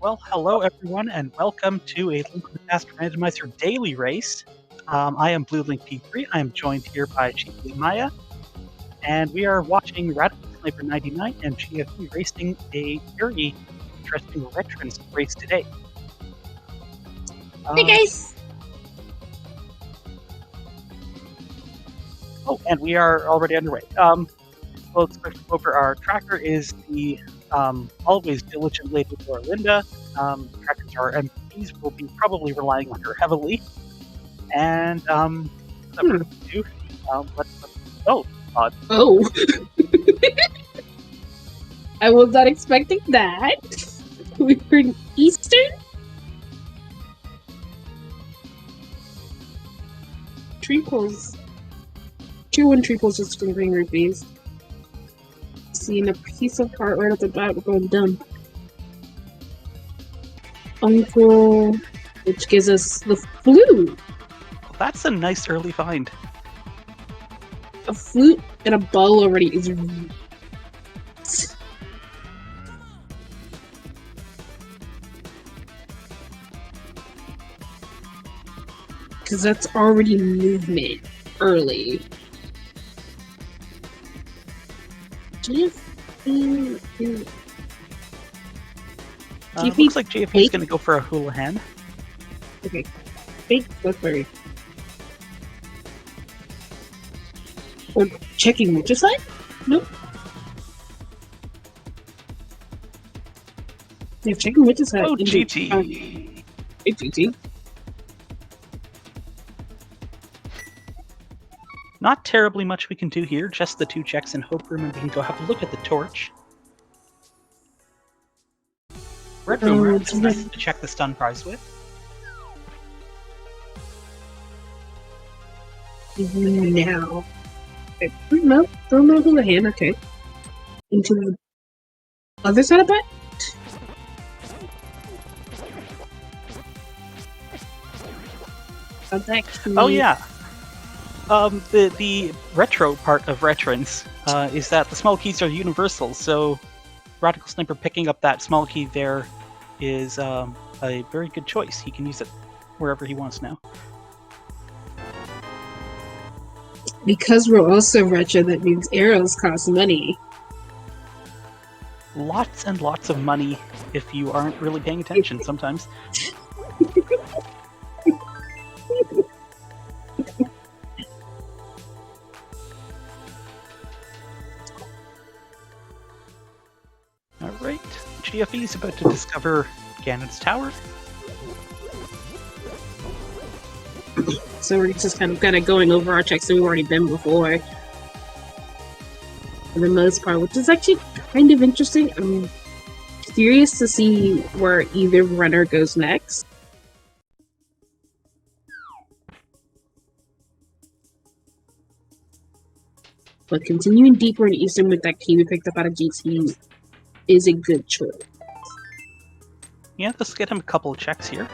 Well, hello everyone, and welcome to a Link to the Past Randomizer daily race. I am Blue Link P3. I am joined here by Chiefy and Maya, and we are watching Radical Sniper 99 and GFE racing a very interesting Retrance race today. Hey guys! Oh, and we are already underway. Well, let's first go over our tracker is the always diligent Lady Laura Linda. Trackers are MPs. We'll be probably relying on her heavily. And without further ado, let's go. Oh. I was not expecting that. We were in Eastern? Triples. 2-1 triples just delivering rupees. Seeing a piece of heart right at the bat, we're going dumb. Uncle, which gives us the flute. Well, that's a nice early find. A flute and a bow already is. Because that's already movement early. Looks like GFE is going to go for a Houlihan. Okay. Fake Blackberry. Or checking which side? Nope. They're checking which side. Oh, GG. Hey, GG. Not terribly much we can do here, just the 2 checks in Hope Room, and we can go have a look at the torch. Red Room is nice to check the stun prize with. Now. Okay. No, throw him over the hand, okay. Into the other side of it? Oh yeah. The retro part of Retrance is that the small keys are universal, so Radical Sniper picking up that small key there is a very good choice. He can use it wherever he wants now. Because we're also retro, that means arrows cost money. Lots and lots of money if you aren't really paying attention sometimes. Alright, GFE is about to discover Ganon's Tower. So we're just kind of going over our checks that we've already been before. For the most part, which is actually kind of interesting. I'm curious to see where either runner goes next. But continuing deeper in Eastern with that key we picked up out of GT is a good choice. Yeah, let's get him a couple of checks here.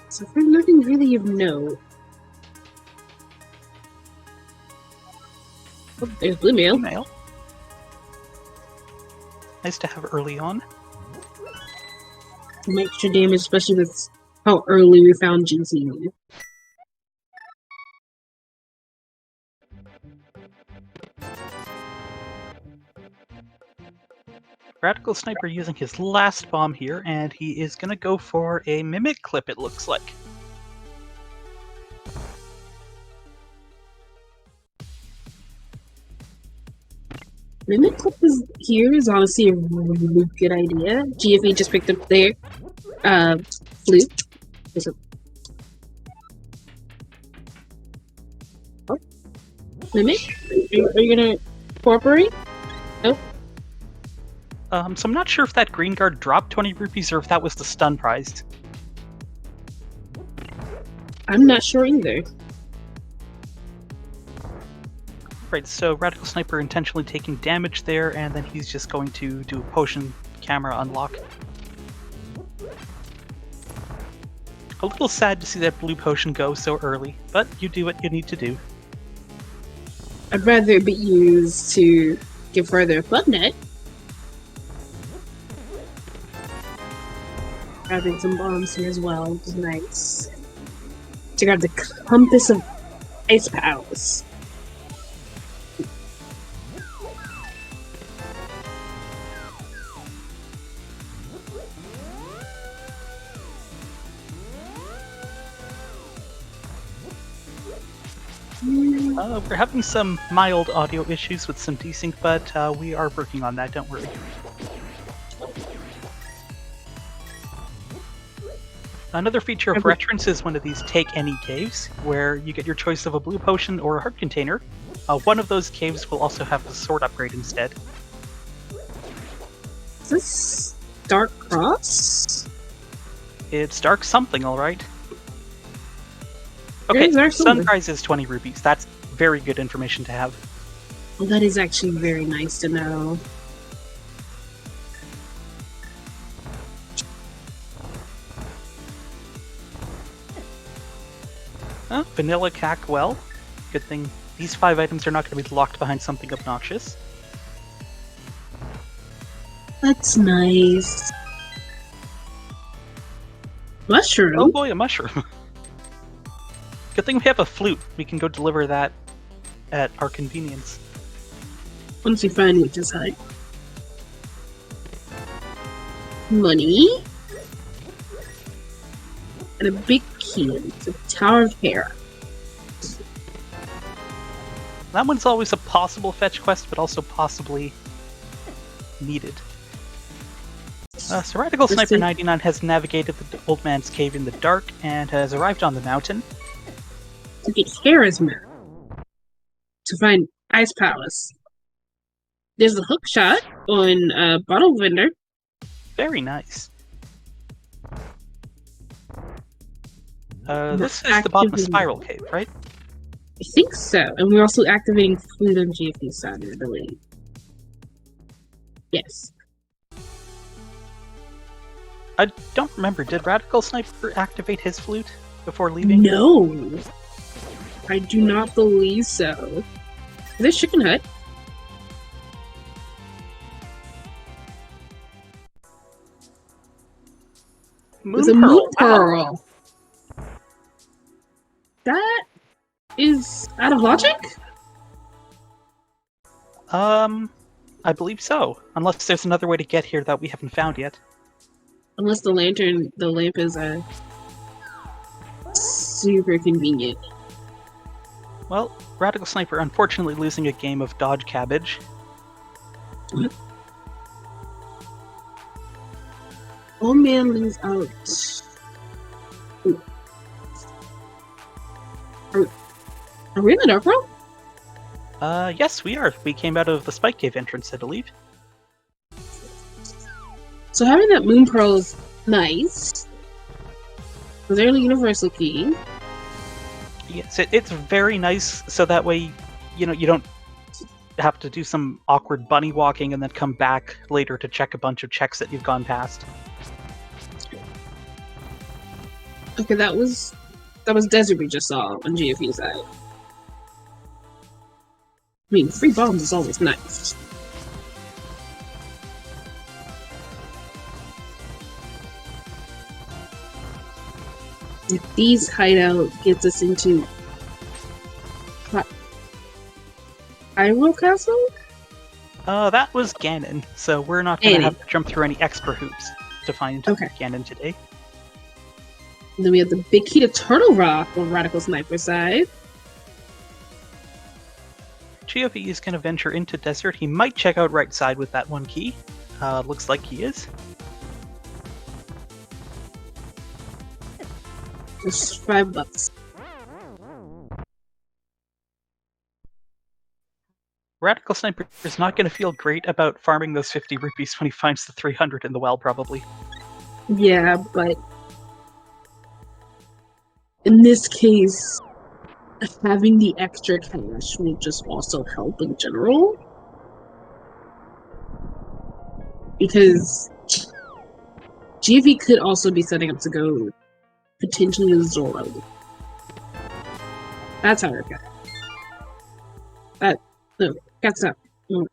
So for nothing really of note. Oh, there's blue mail. Nice to have early on. Some extra damage, especially with how early we found GT. Radical Sniper using his last bomb here, and he is going to go for a Mimic Clip, it looks like. Mimic Clip is honestly a really good idea. GFE just picked up their flute. Oh. Mimic? Are you gonna incorporate? Nope. So I'm not sure if that green guard dropped 20 rupees or if that was the stun prize. I'm not sure either. Right, so Radical Sniper intentionally taking damage there, and then he's just going to do a potion camera unlock. A little sad to see that blue potion go so early, but you do what you need to do. I'd rather it be used to get further above net. Grabbing some bombs here as well, which is nice. To grab the compass of ice powers. We're having some mild audio issues with some desync, but we are working on that, don't worry. Another feature of Retrance is one of these Take Any caves, where you get your choice of a blue potion or a heart container. One of those caves will also have a sword upgrade instead. Is this Dark Cross? It's dark something, alright. Okay, Sunrise is 20 rupees. That's very good information to have. Well, that is actually very nice to know. Vanilla cack, well, good thing these 5 items are not going to be locked behind something obnoxious. That's nice. Mushroom? Oh boy, a mushroom. Good thing we have a flute. We can go deliver that at our convenience. Once we find which is high. Money. And a big key to the Tower of Hair. That one's always a possible fetch quest, but also possibly needed. So Radical Sniper 99 has navigated the Old Man's Cave in the dark and has arrived on the mountain. To get Charisma. To find Ice Palace. There's a hook shot on Bottle Vendor. Very nice. This is the bottom of Spiral Cave, right? I think so. And we're also activating Flute on GFP side, I believe. Yes. I don't remember. Did Radical Sniper activate his flute before leaving? No! I do not believe so. There's Chicken Hut. There's a Moon Pearl. Wow. That is out of logic? I believe so. Unless there's another way to get here that we haven't found yet. Unless the lamp is super convenient. Well, Radical Sniper unfortunately losing a game of Dodge Cabbage. Old man leaves out. Ooh. Are we in the dark room? Yes, we are. We came out of the Spike Cave entrance, I believe. So having that Moon Pearl is nice. Was there a universal key? Yes, it's very nice, so that way, you know, you don't have to do some awkward bunny walking and then come back later to check a bunch of checks that you've gone past. Okay, that was Desert we just saw on GFE side. I mean, free bombs is always nice. If these hideout gets us into Hyrule Castle? That was Ganon, so we're not going to have to jump through any extra hoops to find Ganon today. And then we have the big key to Turtle Rock on Radical Sniper side. GFE is going to venture into Desert. He might check out right side with that one key. Looks like he is. Just $5. Radical Sniper is not going to feel great about farming those 50 rupees when he finds the 300 in the well, probably. Yeah, but in this case, having the extra cash will just also help in general. Because GV could also be setting up to go potentially Zoro. That's how it goes. No, that's up. No.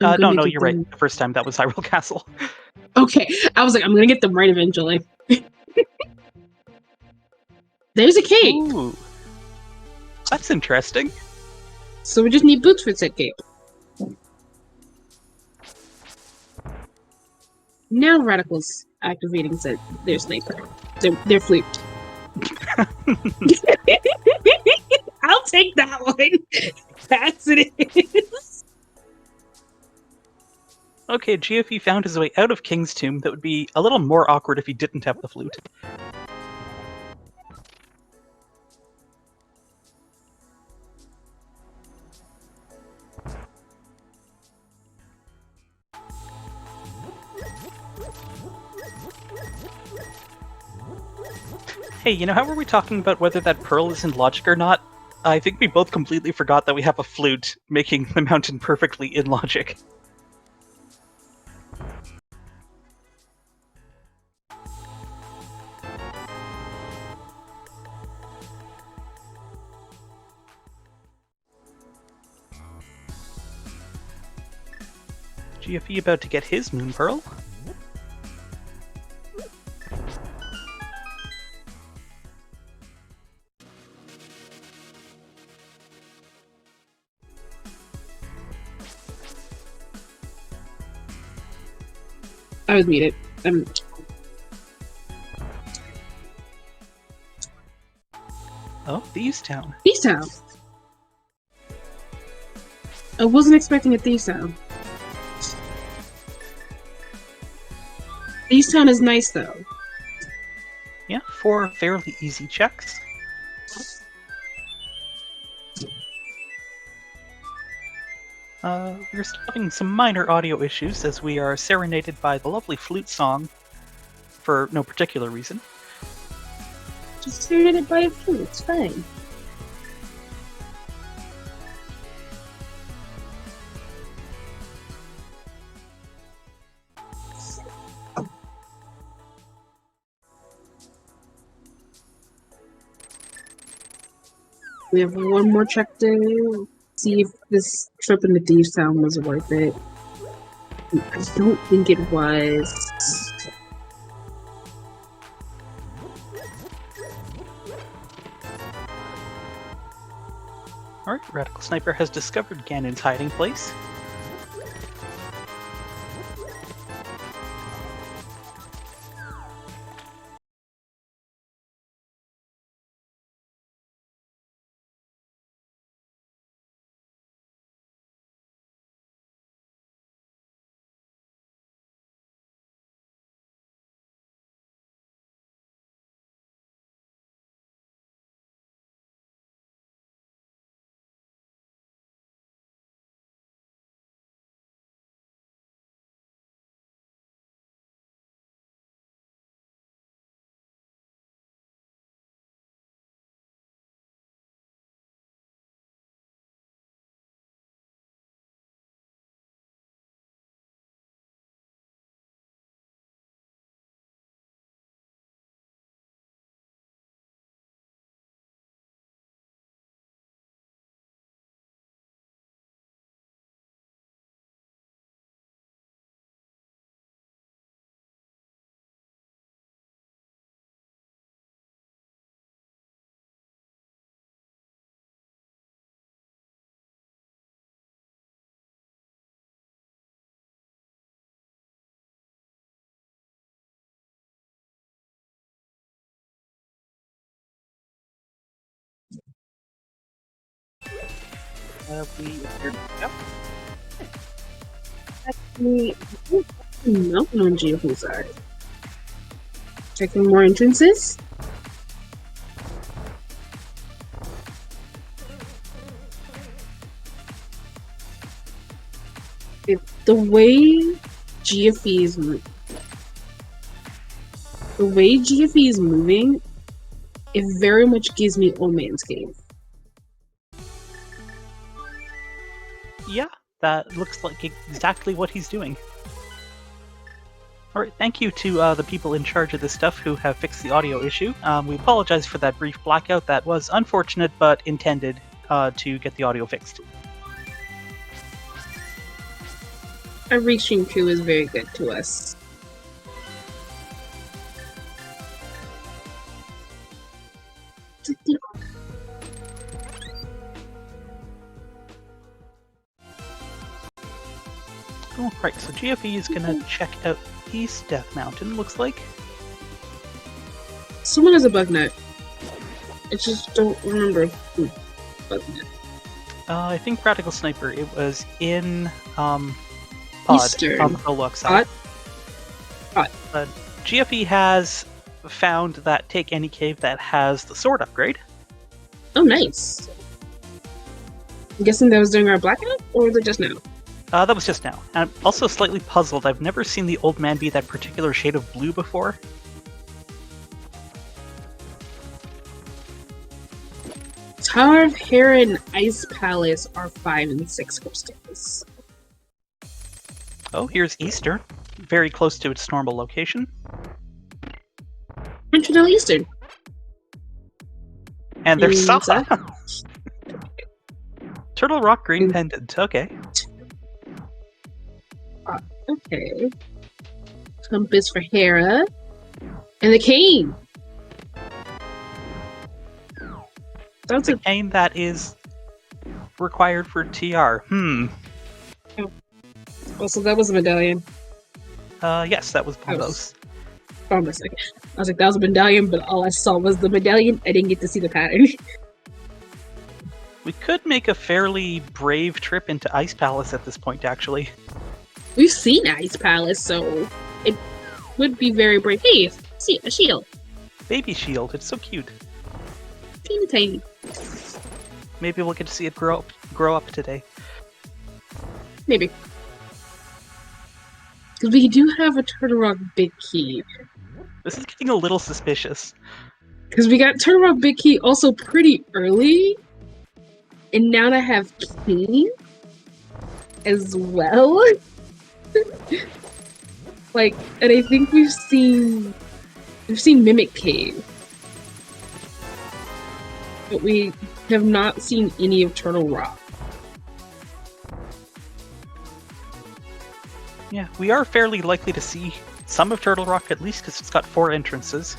No, you're right. The first time that was Hyrule Castle. Okay, I was like, I'm gonna get them right eventually. There's a cape! Ooh. That's interesting. So we just need boots for said cape. Now Radical's activating their sniper. Their flute. I'll take that one. That's it is. Okay, GFE found his way out of King's Tomb. That would be a little more awkward if he didn't have the flute. Hey, you know how were we talking about whether that pearl is in logic or not? I think we both completely forgot that we have a flute, making the mountain perfectly in logic. GFE about to get his moon pearl? I would read it. Oh, Thieves Town. Thieves Town. I wasn't expecting a Thieves Town. Thieves Town is nice though. Yeah, 4 fairly easy checks. We're still having some minor audio issues as we are serenaded by the lovely flute song for no particular reason. Just serenaded by a flute, it's fine. We have one more check to see if this trip into Thieves Town was worth it. I don't think it was. Alright, Radical Sniper has discovered Ganon's hiding place. We appear to pick up. Actually, nothing on GF's side. Checking more entrances. The way GFE is moving, it very much gives me Old Man's Cave. Yeah, that looks like exactly what he's doing. Alright, thank you to the people in charge of this stuff who have fixed the audio issue. We apologize for that brief blackout. That was unfortunate, but intended to get the audio fixed. Our restream crew is very good to us. Oh, right, so GFE is going to check out East Death Mountain, looks like. Someone has a bug net. I just don't remember who bug net. I think Radical Sniper, it was in Pod, Eastern. on the Prologue side. Pod. GFE has found that Take Any Cave that has the sword upgrade. Oh, nice. I'm guessing that was during our blackout, or was it just now? That was just now. And I'm also slightly puzzled. I've never seen the old man be that particular shade of blue before. Tower of Heron Ice Palace are 5 and 6 crystals. Oh, here's Eastern. Very close to its normal location. Central Eastern. And there's What's Saha. that? Turtle Rock Green Pendant. Okay. Okay. Compass for Hera. And the cane! That's The a cane that is required for TR. also that was a medallion. Yes, that was Bombos. Promise. Okay. I was like, that was a medallion, but all I saw was the medallion. I didn't get to see the pattern. We could make a fairly brave trip into Ice Palace at this point, actually. We've seen Ice Palace, so it would be very brave. Hey, see a shield. Baby Shield, it's so cute. Teeny tiny. Maybe we'll get to see it grow up today. Maybe. Because we do have a Turtle Rock Big Key. This is getting a little suspicious. Because we got Turtle Rock Big Key also pretty early. And now I have Key as well. Like, and I think we've seen Mimic Cave. But we have not seen any of Turtle Rock. Yeah, we are fairly likely to see some of Turtle Rock, at least because it's got 4 entrances.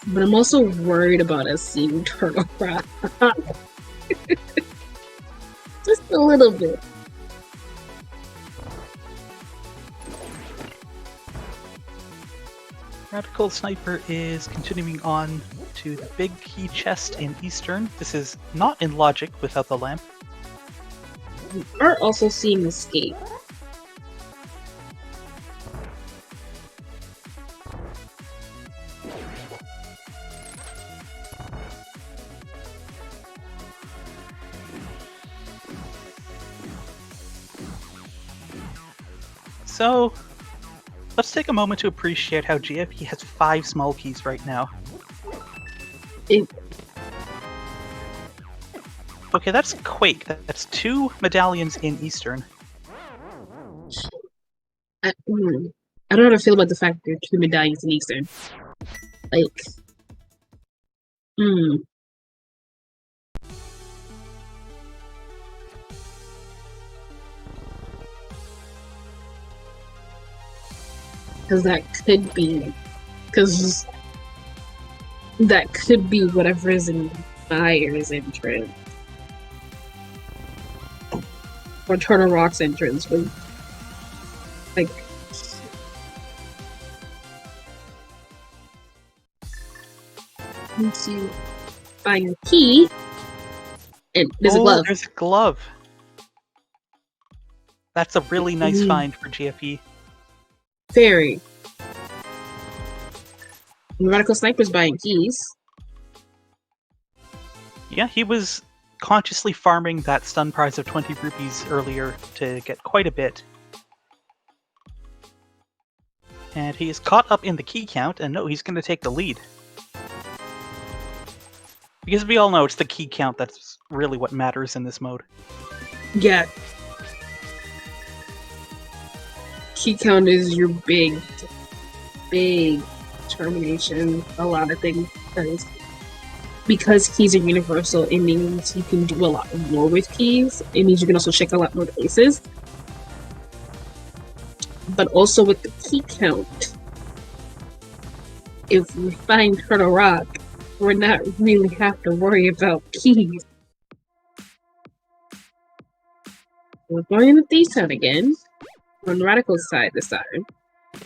But I'm also worried about us seeing Turtle Rock. Just a little bit. Radical Sniper is continuing on to the big key chest in Eastern. This is not in logic without the lamp. We are also seeing Escape. So, let's take a moment to appreciate how GFE has 5 small keys right now. Okay, that's Quake. That's 2 medallions in Eastern. I don't know how to feel about the fact that there are 2 medallions in Eastern. Like, Because that could be whatever is in Fire's entrance. Or Turtle Rock's entrance with, like, once you find the key, and there's a glove. There's a glove. That's a really nice find for GFE. Very. Radical Sniper's buying keys. Yeah, he was consciously farming that stun prize of 20 rupees earlier to get quite a bit. And he is caught up in the key count, and no, he's going to take the lead. Because we all know it's the key count that's really what matters in this mode. Yeah. key count is your big determination. A lot of things because keys are universal, it means you can do a lot more with keys. It means you can also check a lot more places. But also with the key count, if we find Turtle Rock, we're not really have to worry about keys. We're going to Thieves' Town again, on Radical's side this time.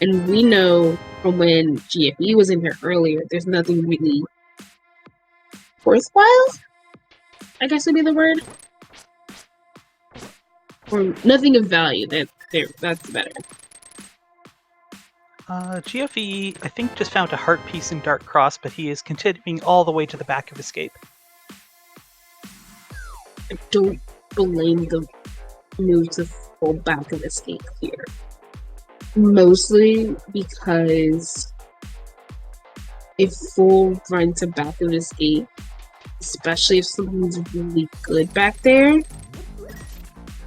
And we know from when GFE was in here earlier, there's nothing really worthwhile, I guess would be the word. Or nothing of value, that's better. GFE, I think, just found a heart piece in Dark Cross, but he is continuing all the way to the back of Escape. I don't blame the move to full back of Escape here. Mostly because if full run to back of Escape, especially if something's really good back there,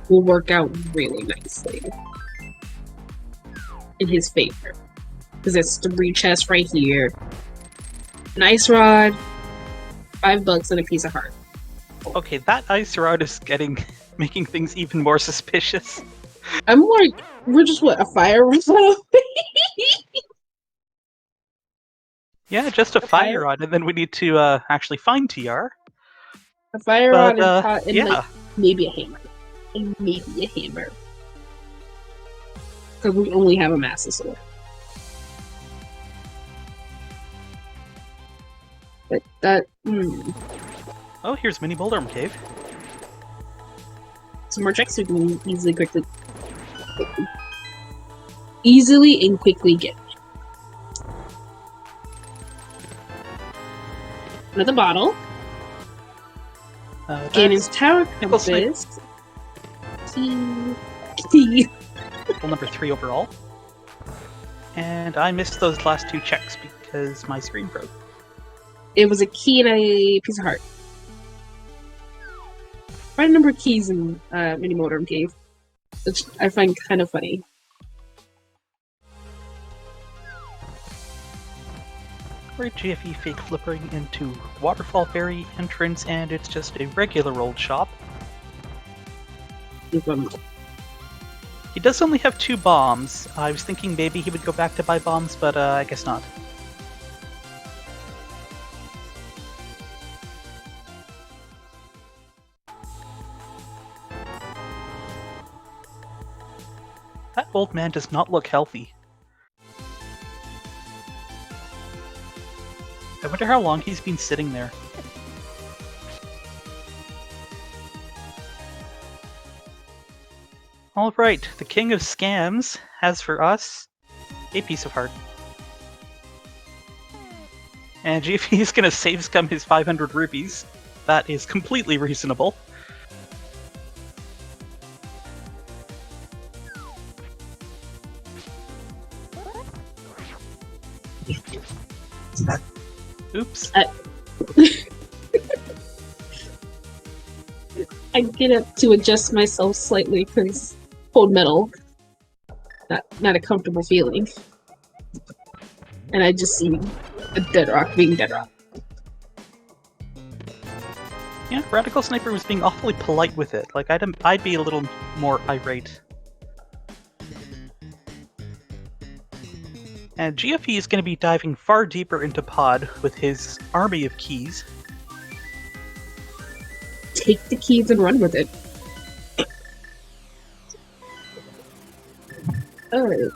will work out really nicely in his favor. Because it's 3 chests right here. An ice rod, $5 and a piece of heart. Okay, that ice rod is making things even more suspicious. I'm like, we're just what, a fire rod? Yeah, just a fire rod, and then we need to actually find TR. A fire rod and yeah. like maybe a hammer. And maybe a hammer. Because we only have a master sword. But that. Oh, here's Mini Boulderm Cave. Some more checks we can easily and quickly get. Another bottle. Ganon's Tower Compass. Key. Well, number 3 overall. And I missed those last 2 checks because my screen broke. It was a key and a piece of heart. Quite a number of keys in Mini Motorhome Cave, which I find kind of funny. Right, GFE fake flippering into Waterfall Ferry entrance, and it's just a regular old shop. He does only have 2 bombs. I was thinking maybe he would go back to buy bombs, but I guess not. That old man does not look healthy. I wonder how long he's been sitting there. Alright, the king of scams has for us a piece of heart. And GFE is going to save scum his 500 rupees. That is completely reasonable. Oops. I get up to adjust myself slightly because cold metal, not a comfortable feeling. And I just see a dead rock being dead rock. Yeah, Radical Sniper was being awfully polite with it. Like, I'd be a little more irate. And GFE is going to be diving far deeper into Pod with his army of keys. Take the keys and run with it. Alright.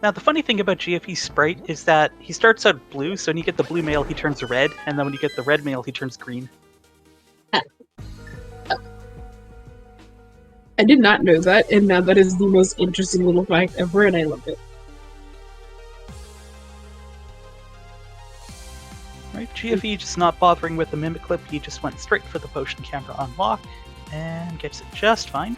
Now, the funny thing about GFE's sprite is that he starts out blue, so when you get the blue mail, he turns red, and then when you get the red mail, he turns green. I did not know that, and now that is the most interesting little fact ever, and I love it. Right, GFE just not bothering with the mimic clip, he just went straight for the potion camera unlock, and gets it just fine.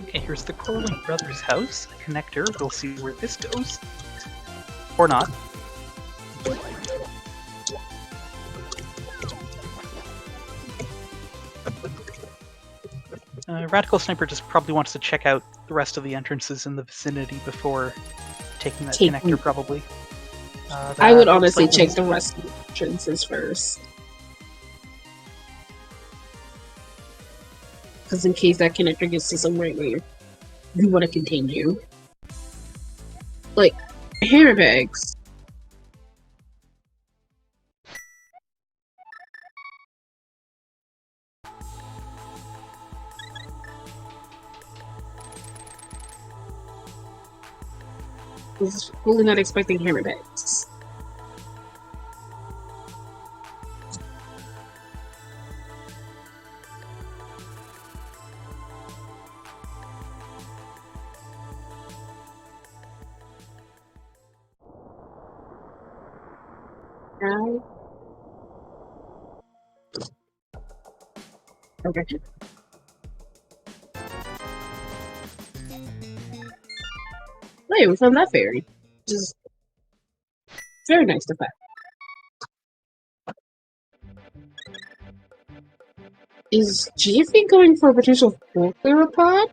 Okay, here's the Crowley Brothers house, a connector, we'll see where this goes. Or not. Radical Sniper just probably wants to check out the rest of the entrances in the vicinity before taking that connector, probably. I would honestly check the rest of the entrances first. Because in case that connector gets to somewhere where you want to contain you. Like, hammer bags. I was fully not expecting hammer bags. Okay. Hey, we found that fairy. Just very nice to find. Is GFE going for a potential full clearer pod?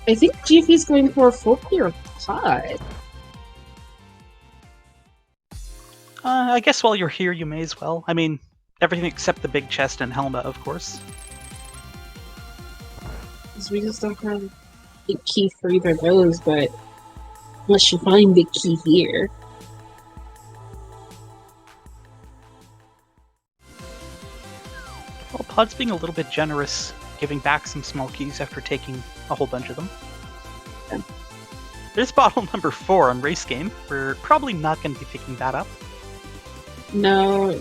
I think GFE is going for a full clearer pod. I guess while you're here, you may as well. I mean, everything except the big chest and helmet, of course. Because we just don't have the key for either of those, but unless you find the key here. Well, Pod's being a little bit generous, giving back some small keys after taking a whole bunch of them. Yeah. There's bottle number 4 on Race Game. We're probably not going to be picking that up. No.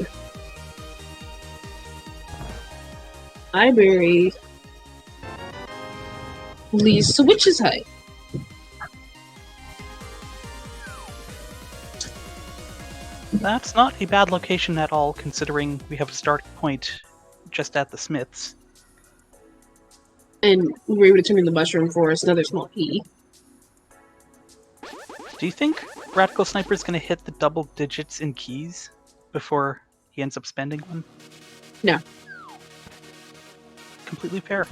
Library leads to Witch's Hut. That's not a bad location at all, considering we have a starting point just at the Smiths. And we were able to turn in the mushroom for us another small key. Do you think Radical Sniper is going to hit the double digits in keys before he ends up spending one? No. Completely fair.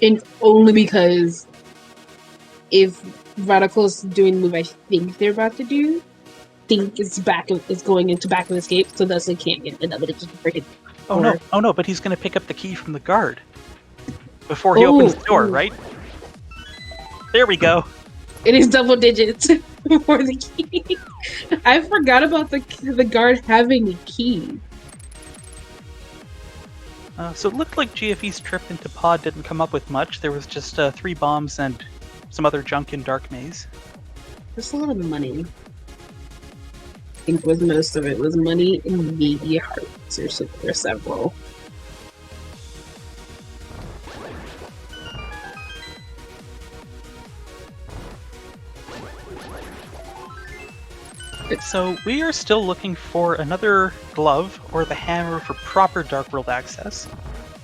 And only because if Radical's doing the move I think they're about to do, think it's going into back of escape, so thus they can't get another digit freaking. Oh no, but he's going to pick up the key from the guard before he opens the door, right? There we go. It is double digits for the key. I forgot about the guard having a key. So it looked like GFE's trip into Pod didn't come up with much. There was just 3 bombs and some other junk in Dark Maze. Just a lot of money. I think was most of it was money and media hearts or several. So we are still looking for another glove or the hammer for proper Dark World access,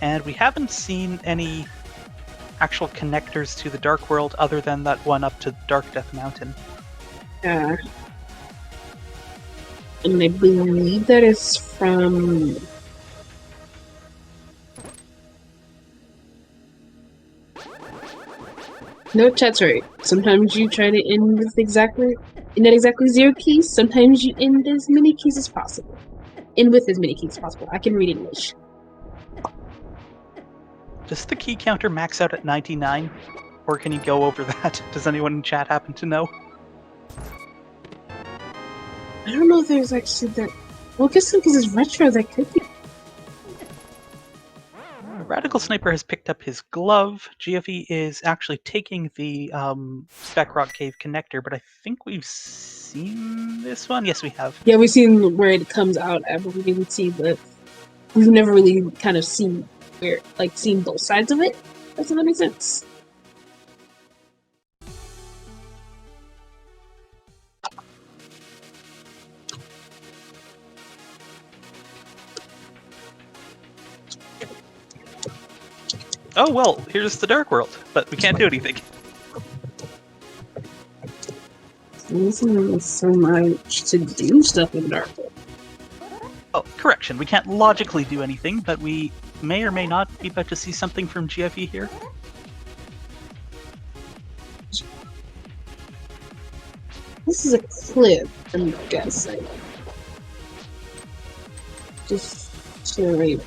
and we haven't seen any actual connectors to the Dark World other than that one up to Dark Death Mountain. Yeah. And I believe that is from... No, chat's right. Sometimes you try to end with not exactly 0 keys. Sometimes you end as many keys as possible. End with as many keys as possible. I can read English. Does the key counter max out at 99? Or can you go over that? Does anyone in chat happen to know? I don't know if there's actually that... Well, I guess because it's retro, that could be... Radical Sniper has picked up his glove. GFE is actually taking the Spec Rock Cave connector, but I think we've seen this one? Yes, we have. Yeah, we've seen where it comes out, but we didn't see we've never really kind of seen seen both sides of it. Does that make sense? Oh, well, here's the Dark World, but we can't do anything. Isn't so much to do stuff in Dark World. Oh, correction, we can't logically do anything, but we may or may not be about to see something from GFE here. This is a clip, I'm guessing. Just to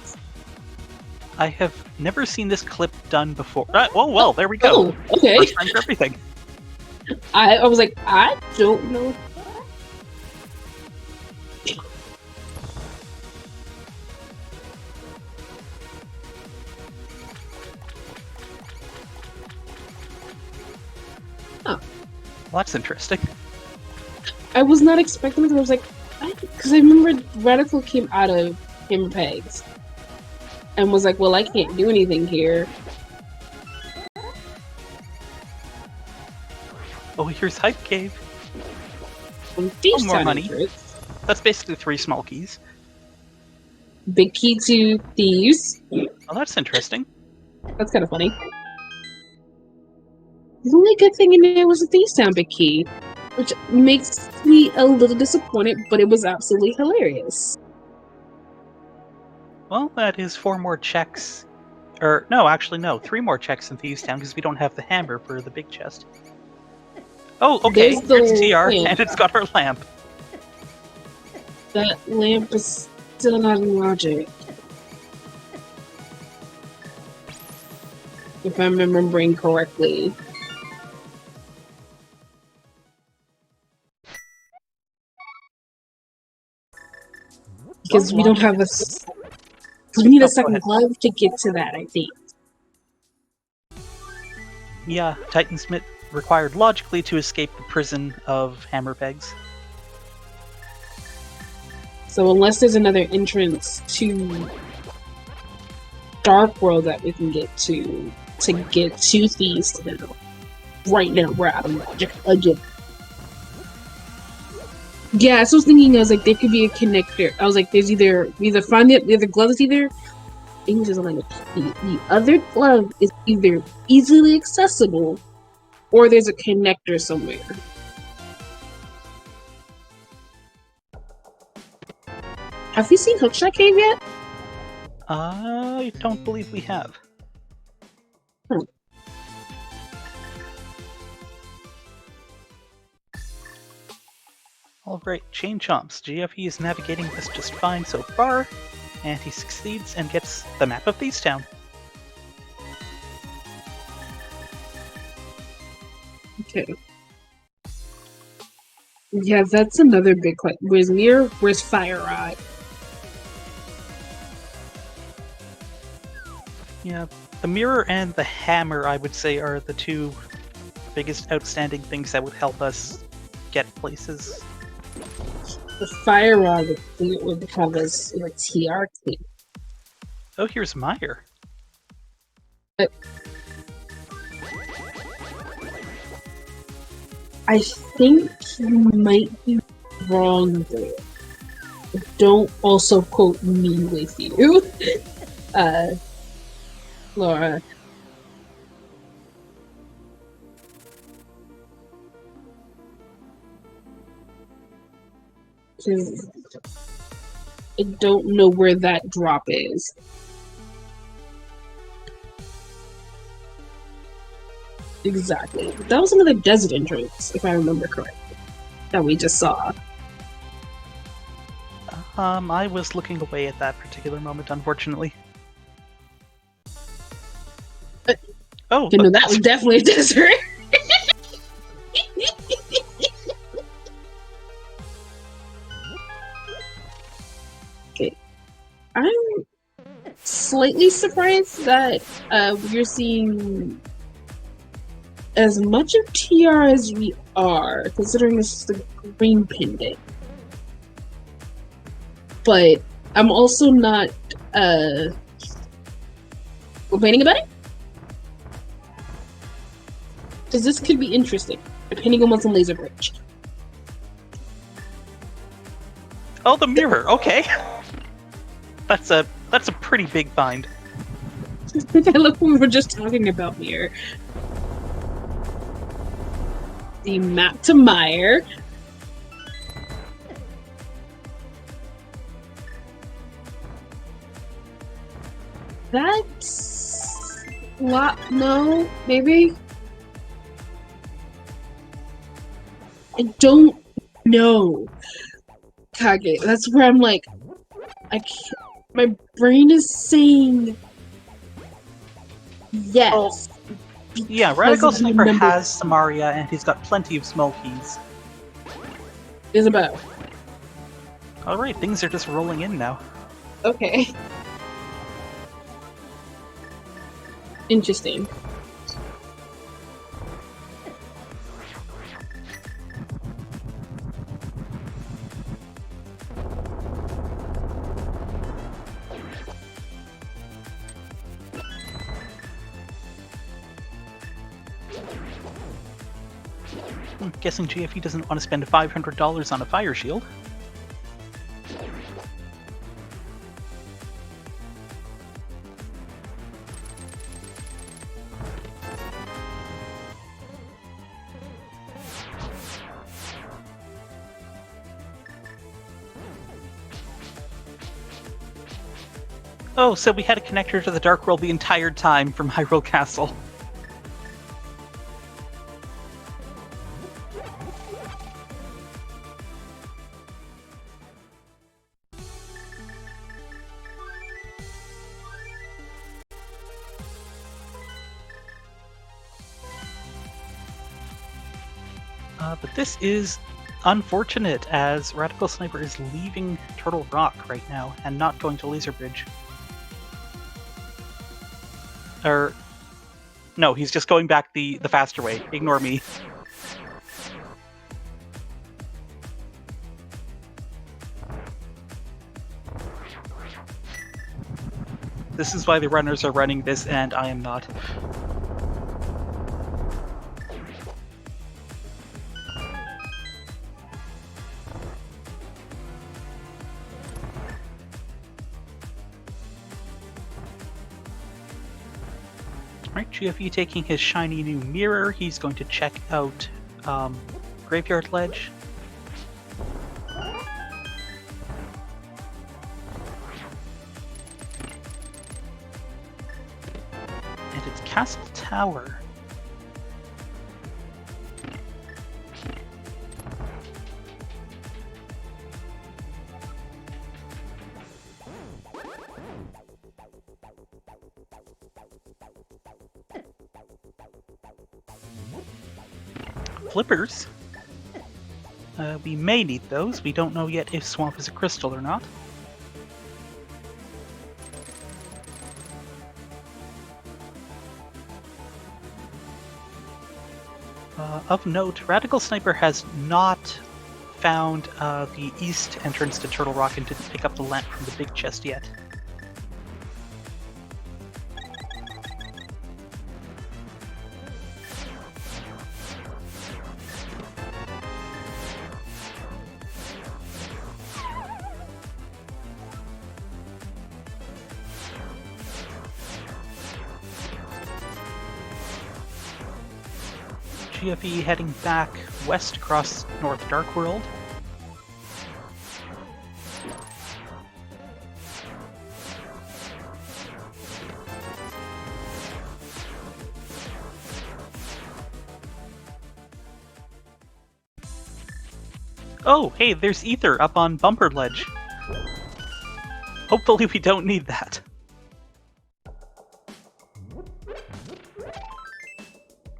I have never seen this clip done before. Oh, well, there we go. Oh, okay. First time for everything. I was like, I don't know. Well, that's interesting. I was not expecting it. I was like, because I remember Radical came out of Hammer Pegs and was like, well, I can't do anything here. Oh, here's Hype Cave. Oh, more money. That's basically 3 small keys. Big key to thieves. Oh, that's interesting. That's kind of funny. The only good thing in there was the Thieves Town big key, which makes me a little disappointed, but it was absolutely hilarious. Well, that is 4 more checks. Or, no, actually, no. 3 more checks in Thieves Town because we don't have the hammer for the big chest. Oh, okay. There's the Here's TR, lamp. and it's got our lamp. That lamp is still not in logic. If I'm remembering correctly. Because we don't have a... Because we need a second glove to get to that, I think. Yeah, Titansmith required logically to escape the prison of hammer pegs. So unless there's another entrance to Dark World that we can get to get to Thieves Town, right now we're out of logic again. Yeah, so I was thinking, I was like, there could be a connector. I was like, there's either find the other glove is either English is language. The other glove is either easily accessible or there's a connector somewhere. Have we seen Hookshot Cave yet? I don't believe we have. Alright, Chain Chomps. GFE is navigating this just fine so far, and he succeeds and gets the map of Thieves Town. Okay. Yeah, that's another big question. Where's Mirror? Where's Fire Rod? Yeah, the mirror and the hammer, I would say, are the 2 biggest outstanding things that would help us get places. The Fire Rod would have us in a TR key. Oh, here's Meyer. I think you might be wrong there. Don't also quote me with you. Laura. Because I don't know where that drop is. Exactly. That was another desert entrance, if I remember correctly, that we just saw. I was looking away at that particular moment, unfortunately. Oh, no, that was definitely a desert. Okay. I'm slightly surprised that we're seeing as much of TR as we are, considering this is the green pendant. But I'm also not complaining about it. Because this could be interesting, depending on what's on Laser Bridge. Oh, the mirror. Okay, that's a pretty big find. I love when we're just talking about here. The map to Meyer. That's a lot. No, maybe. I don't know. Kage. That's where I'm like, I can't. My brain is saying yes. Well, yeah, Radical Sniper has Samaria, and he's got plenty of Smokies. Isabel. Alright, things are just rolling in now. Okay. Interesting. I'm guessing GFE doesn't want to spend $500 on a fire shield. Oh, so we had a connector to the Dark World the entire time from Hyrule Castle. But this is unfortunate, as Radical Sniper is leaving Turtle Rock right now and not going to Laser Bridge. Or, no, he's just going back the faster way. Ignore me. This is why the runners are running this and I am not. Alright, GFE taking his shiny new mirror. He's going to check out Graveyard Ledge. And it's Castle Tower. Flippers. We may need those. We don't know yet if Swamp is a crystal or not. Of note, Radical Sniper has not found the east entrance to Turtle Rock and didn't pick up the lamp from the big chest yet. GFE heading back west across North Dark World. Oh, hey, there's Ether up on Bumper Ledge. Hopefully we don't need that.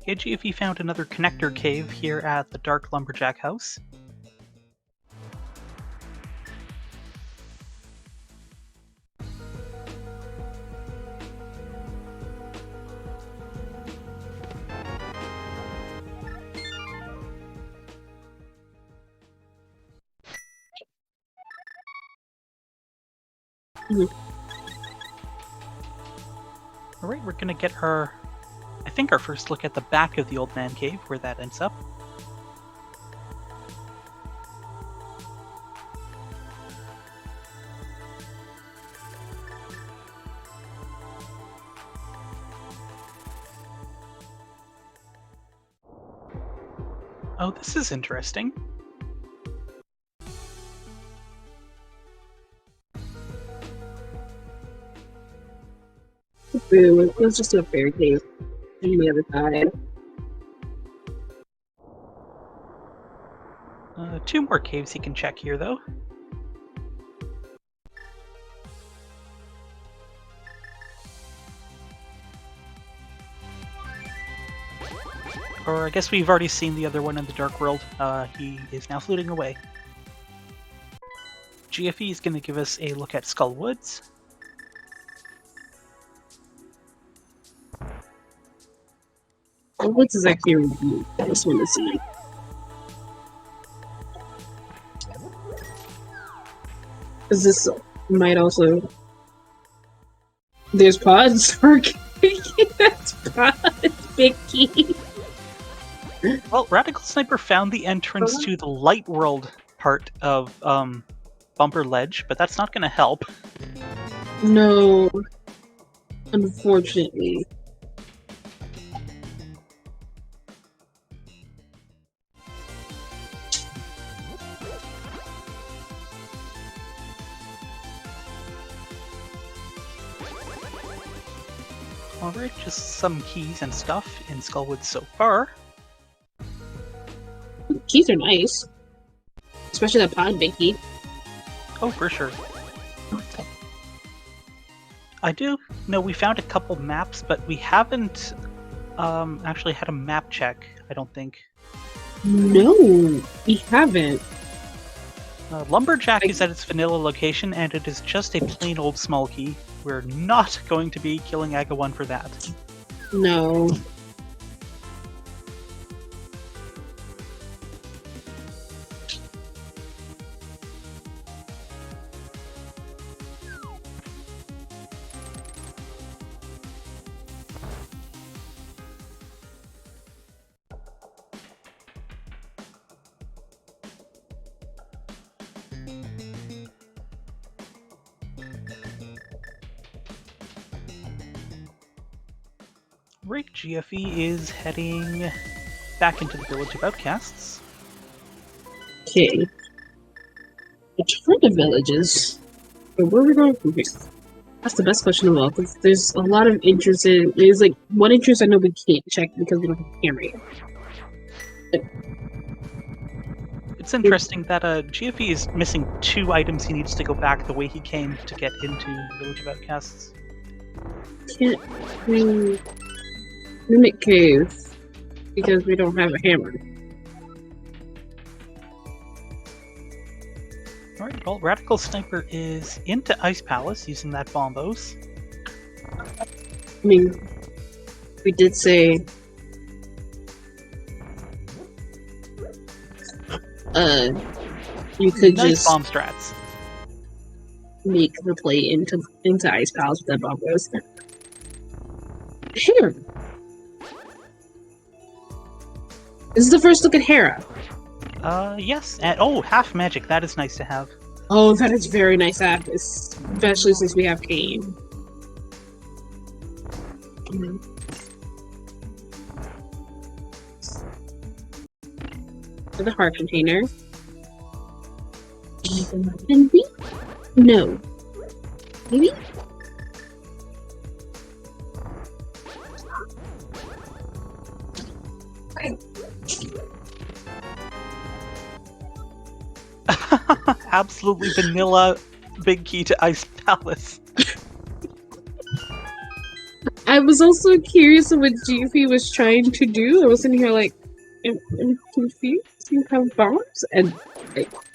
GFE found another connector cave here at the Dark Lumberjack House. Alright, we're gonna get our first look at the back of the Old Man Cave, where that ends up. Oh, this is interesting. Boo, let's just do a fairy cave on the other side. 2 more caves he can check here, though. Or I guess we've already seen the other one in the Dark World. He is now floating away. GFE is going to give us a look at Skull Woods. What's is actually reviewed? I just want to see. Because this might also. There's pods for that's pods, Vicky. Well, Radical Sniper found the entrance to the Light World part of Bumper Ledge, but that's not going to help. No. Unfortunately. Alright, just some keys and stuff in Skullwood so far. Keys are nice. Especially that pod big key. Oh, for sure. I do know we found a couple maps, but we haven't actually had a map check, I don't think. No, we haven't. Lumberjack is at its vanilla location, and it is just a plain old small key. We're not going to be killing Aga 1 for that. No. Right, GFE is heading back into the Village of Outcasts. Okay. Return to villages. But where are we going from here? That's the best question of all, because there's a lot of interest in. There's like one interest I know we can't check because we don't have a camera yet. It's interesting that GFE is missing 2 items he needs to go back the way he came to get into the Village of Outcasts. Can't we mimic cave because we don't have a hammer? Alright, well, Radical Sniper is into Ice Palace using that bombos. I mean, we did say you could Nice just bomb strats. make the play into Ice Palace with that bomb goes. Here. This is the first look at Hera. Yes, and oh, half magic, that is nice to have. Oh, that is very nice, especially since we have Kane. For the heart container. Maybe? No. Maybe? Absolutely vanilla big key to Ice Palace. I was also curious of what GP was trying to do. I was sitting here like, I'm confused. You have bombs? And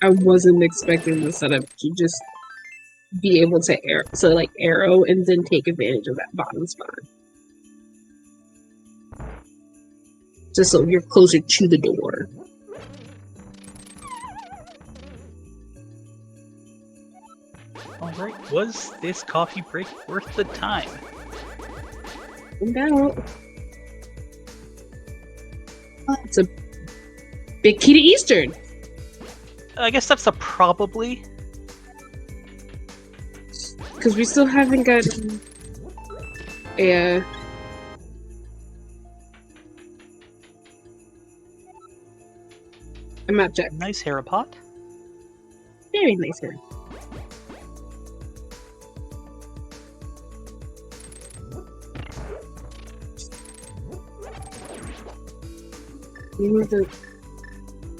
I wasn't expecting the setup to just be able to arrow and then take advantage of that bottom spot. Just so you're closer to the door. Alright, was this coffee break worth the time? Find out. Oh, it's a big key to Eastern. I guess that's a probably. Because we still haven't gotten a A map check. Nice Harapot. Very nice hair.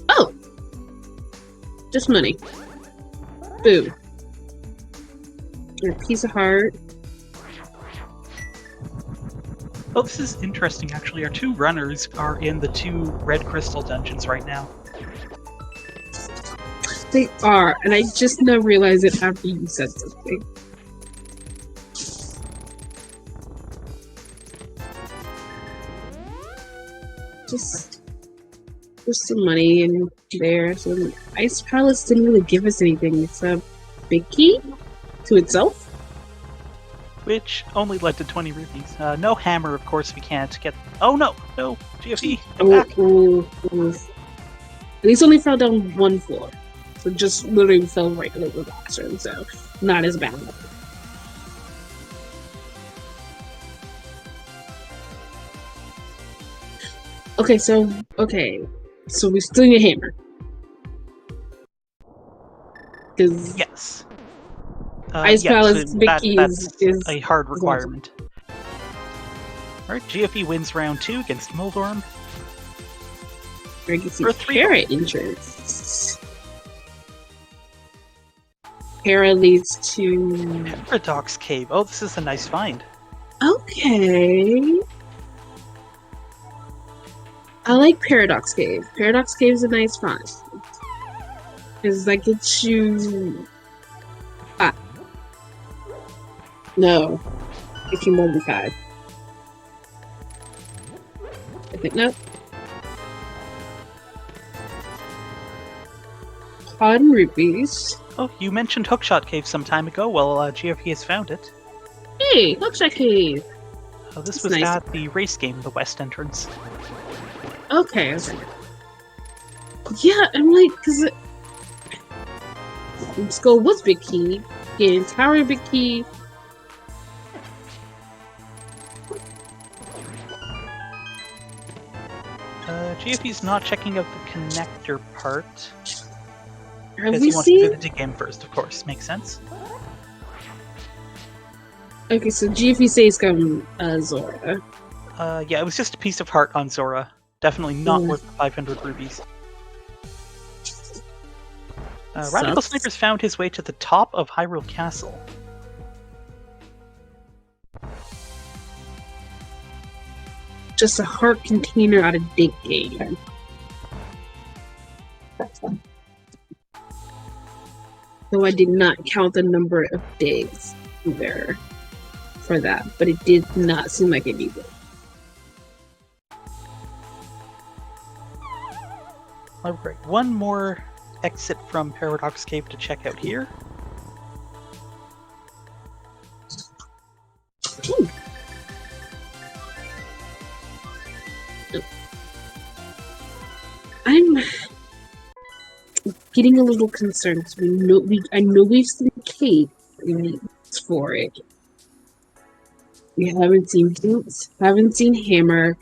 Oh! Just money. Boo. A piece of heart. Oh, this is interesting, actually. Our 2 runners are in the 2 red crystal dungeons right now. They are, and I just now realized it after you said something. Just there's some money in there. So the Ice Palace didn't really give us anything. It's a big key to itself. Which only led to 20 rupees. No hammer, of course, we can't get... Oh, no! No! GFE, come back! These only fell down 1 floor. So just literally fell right into the classroom, so not as bad. Okay, so we still need a hammer. Because Yes. Ice Palace so big key that's is a hard requirement. Alright, GFE wins round 2 against Moldorm. I can see For 3 Hera entrance. Hera leads to Paradox Cave. Oh, this is a nice find. Okay. I like Paradox Cave. Paradox Cave is a nice find. Because that gets you... No. If you more than 5. I think no. Pod rupees. Oh, you mentioned Hookshot Cave some time ago. Well, GFE has found it. Hey, Hookshot Cave. Oh, this That's was nice. at the race game, the West entrance. Okay. Yeah, I'm like, because let's go. What's big key? Getting tower big key. GFE's not checking out the connector part. Have Because we he wants to seen? do the game first, of course. Makes sense. Okay, so GFE says come Zora. Yeah, it was just a piece of heart on Zora. Definitely not worth the 500 rubies. Radical Sucks. Sniper's found his way to the top of Hyrule Castle. Just a heart container out of dig game. That's fun. Though I did not count the number of digs there for that, but it did not seem like it needed. Alright, one more exit from Paradox Cave to check out here. Ooh. I'm getting a little concerned because I know we've seen Kate for it. We haven't seen Boots, haven't seen Hammer.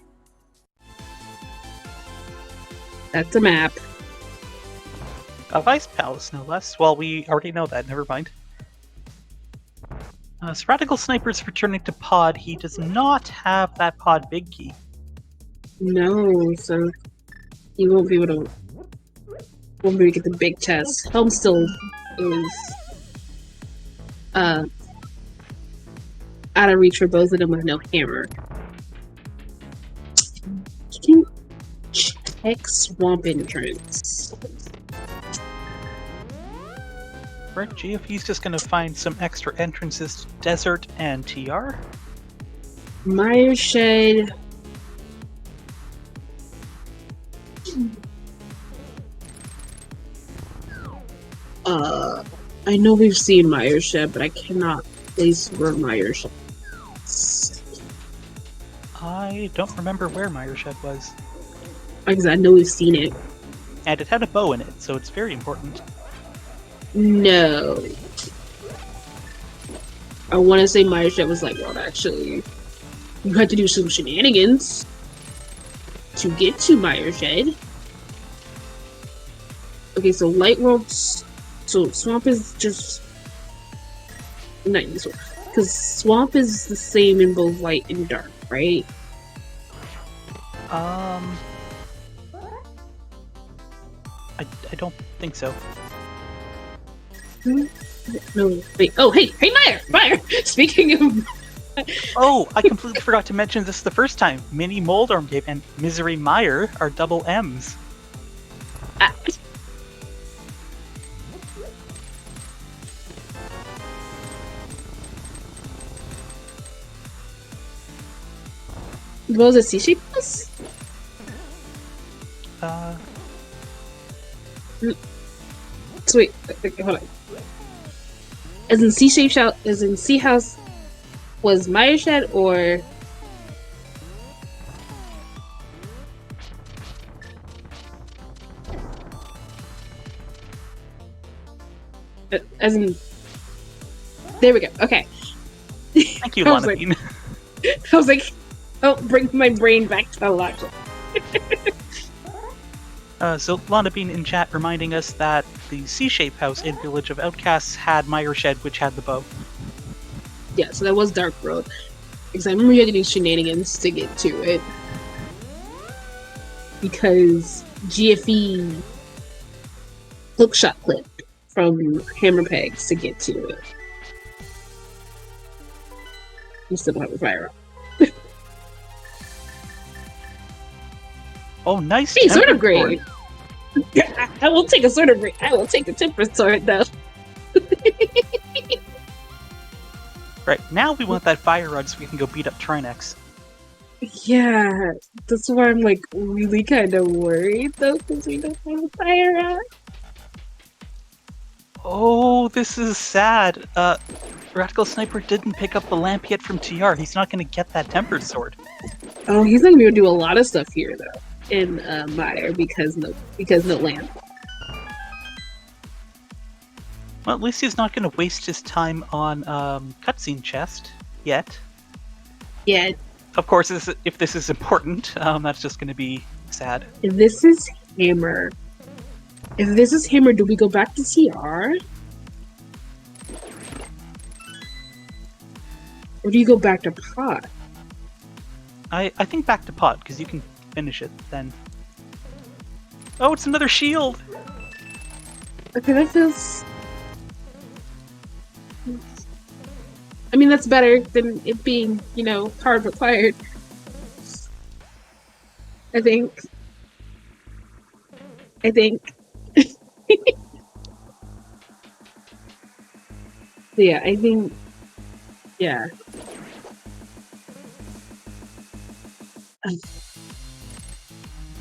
That's a map. Of Ice Palace, no less. Well, we already know that, never mind. So Radical Sniper's returning to Pod. He does not have that Pod Big Key. No, so he won't be able to get the big chest. Helm still is out of reach for both of them with no hammer. You can check swamp entrance. Right, GFE's just gonna find some extra entrances to Desert and TR. Mire Shed. I know we've seen Mire Shed, but I cannot place where Mire Shed is. I don't remember where Mire Shed was. Because I know we've seen it. And it had a bow in it, so it's very important. No. I want to say Mire Shed was like, well, actually, you had to do some shenanigans to get to Mire Shed. Okay, so Light World. So Swamp is just not useful because Swamp is the same in both light and dark, right? I don't think so. No, wait. Oh, hey, Meyer! Speaking of, Oh, I completely forgot to mention this the first time. Mini Moldorm Cave and Misery Mire are double M's. what was it? C-shape plus? So wait, hold on. As in C-shape shout, as in C house was Meyer shed or? As in, there we go. Okay. Thank you, Lana Bean. I was like, oh, bring my brain back to logic. So Lana Bean in chat reminding us that the C-shape house in Village of Outcasts had Meyer Shed, which had the bow. Yeah, so that was Dark Road. Because I remember you had to do shenanigans to get to it. Because GFE hookshot clipped from hammer pegs to get to it. You still don't have a fire up. Oh, nice. Hey, sword upgrade! I will take a sword upgrade. I will take a temper sword, though. Right, now we want that fire rod so we can go beat up Trinex. Yeah, that's why I'm like really kind of worried, though, because we don't have a fire rod. Oh, this is sad. Radical Sniper didn't pick up the lamp yet from TR. He's not going to get that tempered sword. Oh, he's not gonna be able to do a lot of stuff here, though, in Meyer because no lamp. Well, at least he's not going to waste his time on cutscene chest yet. Yeah. Of course, if this is important, that's just going to be sad. If this is Hammer, do we go back to TR? Or do you go back to Pot? I think back to Pot, because you can finish it then. Oh, it's another shield! Okay, that feels... I mean, that's better than it being, hard required. I think. Yeah, I think... Yeah.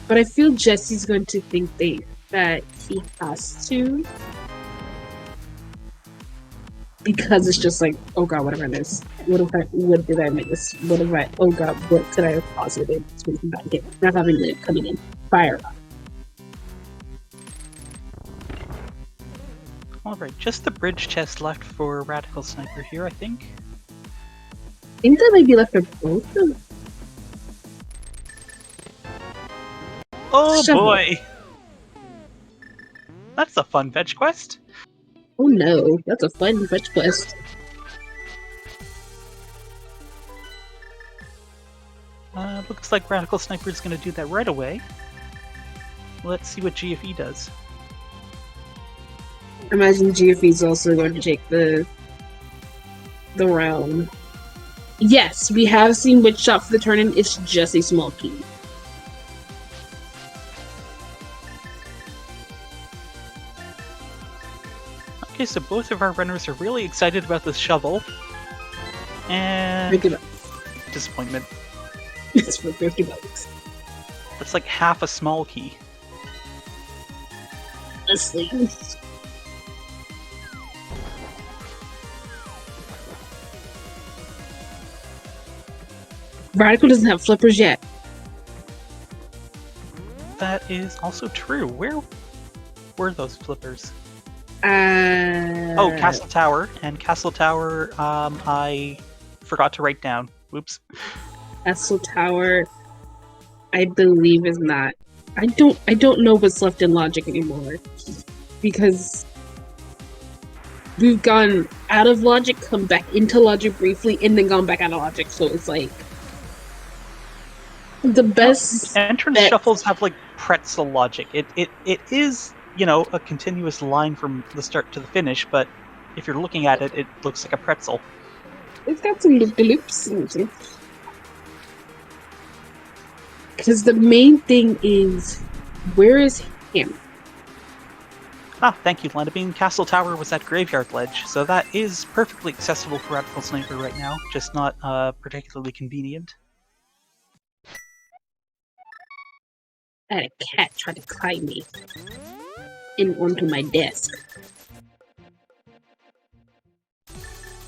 But I feel Jesse's going to think that he has to. Because it's just like, oh god, what have I missed? What did I miss? Oh god, what could I have posited to not get, not having it coming in? Fire up. Alright, just the bridge chest left for Radical Sniper here, I think. I think that might be left for both of them. Oh boy! That's a fun fetch quest. Oh no, that's a fun fetch quest. Looks like Radical Sniper is going to do that right away. Let's see what GFE does. Imagine GFE is also going to take the round. Yes, we have seen Witch Shop for the turn-in. It's just a small key. Okay, so both of our runners are really excited about this shovel. And... disappointment. It's for $50. That's like half a small key. Honestly. Radical doesn't have flippers yet. That is also true. Where were those flippers? Oh, Castle Tower. And Castle Tower, I forgot to write down. Whoops. Castle Tower, I believe, is not I don't know what's left in logic anymore. Because we've gone out of logic, come back into logic briefly, and then gone back out of logic. So it's like the best entrance bet. shuffles have like pretzel logic. It is, you know, a continuous line from the start to the finish, but if you're looking at it, it looks like a pretzel. It's got some loop-de-loops. Because the main thing is, where is Hammer? Ah, thank you, Landabine. Castle Tower was at Graveyard Ledge, so that is perfectly accessible for Radical Sniper right now, just not particularly convenient. I had a cat try to climb me in onto my desk.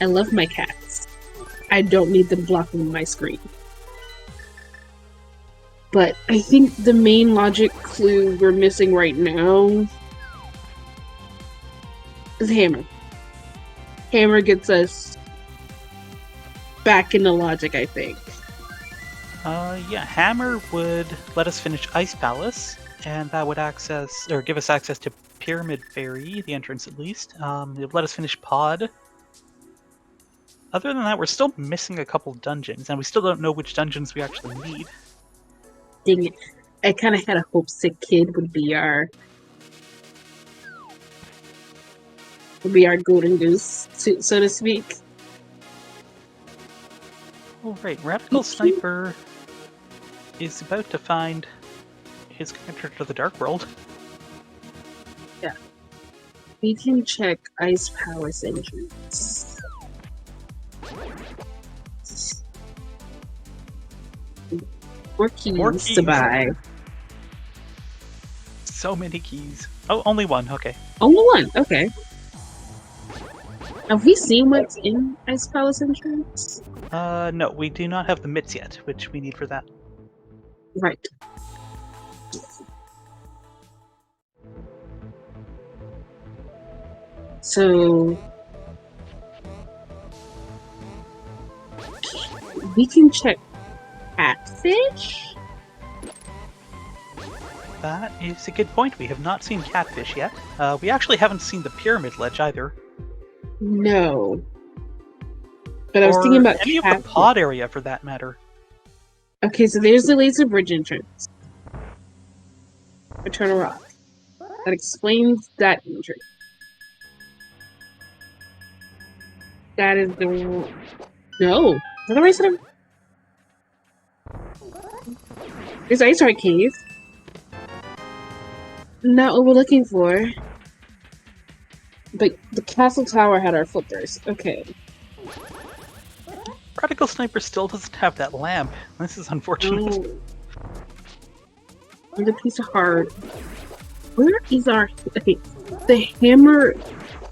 I love my cats. I don't need them blocking my screen. But I think the main logic clue we're missing right now is Hammer. Hammer gets us back into logic, I think. Yeah, Hammer would let us finish Ice Palace, and that would give us access to Pyramid Fairy, the entrance at least. It would let us finish Pod. Other than that, we're still missing a couple dungeons, and we still don't know which dungeons we actually need. Dang it. I kind of had a hope Sick Kid would be our golden goose, so to speak. Oh, right. Radical Sniper is about to find his connector to the Dark World. Yeah. We can check Ice Palace entrance. More keys to buy. So many keys. Oh, only one. Okay. Only one. Okay. Have we seen what's in Ice Palace entrance? No, we do not have the mitts yet, which we need for that. Right. So we can check Catfish? That is a good point. We have not seen Catfish yet. We actually haven't seen the Pyramid Ledge either. No. But I was thinking about any of the pod area, for that matter. Okay, so there's the Laser Bridge entrance. Eternal Rock. That explains that entrance. That is the... No! Is that the right side of... There's Ice Heart Cave. Not what we're looking for. But the Castle Tower had our flippers. Okay. Radical Sniper still doesn't have that lamp. This is unfortunate. Oh. And a piece of heart. Where is our... Okay, the hammer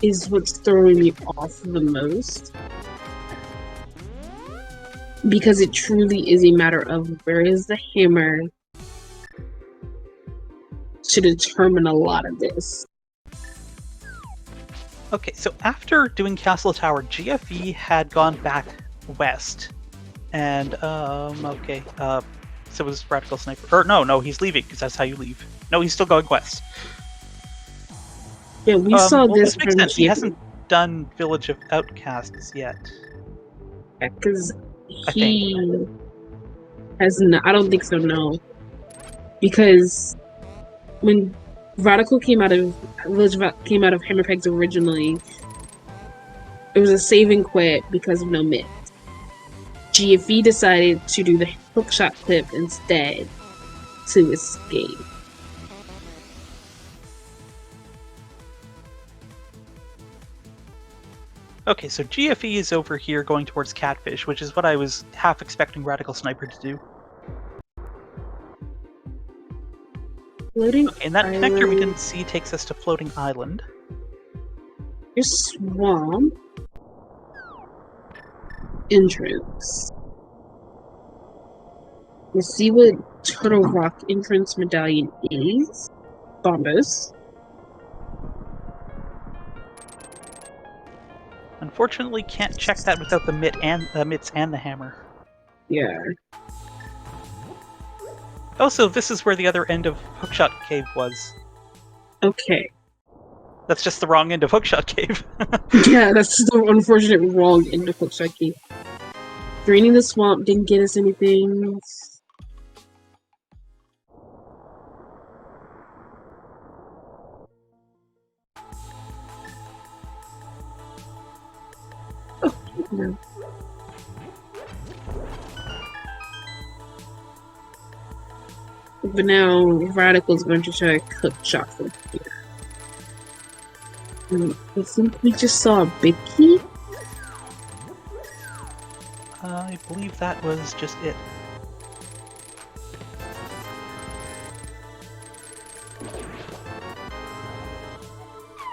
is what's throwing me off the most. Because it truly is a matter of where is the hammer to determine a lot of this. Okay, so after doing Castle Tower, GFE had gone back west. And, okay, so was Radical Sniper. Or, no, he's leaving, because that's how you leave. No, he's still going west. Yeah, we saw this makes sense. He hasn't done Village of Outcasts yet. Yeah, because he has not. I don't think so, no. Because when Radical came out of Hammerpegs originally, it was a save and quit because of no myth. GFE decided to do the hookshot clip instead to escape. Okay, so GFE is over here going towards Catfish, which is what I was half expecting Radical Sniper to do. Floating okay, and that island. connector we didn't see takes us to Floating Island. There's Swamp. Entrance. Let's see what Turtle Rock entrance medallion is. Bombus. Unfortunately, can't check that without the mitts and the hammer. Yeah. Oh, so this is where the other end of Hookshot Cave was. Okay. That's just the wrong end of Hookshot Cave. Yeah, that's the unfortunate wrong end of Hookshot Cave. Draining the swamp didn't get us anything. Oh, no. But now Radical's going to try to cook chocolate here. I think we just saw a big key. I believe that was just it.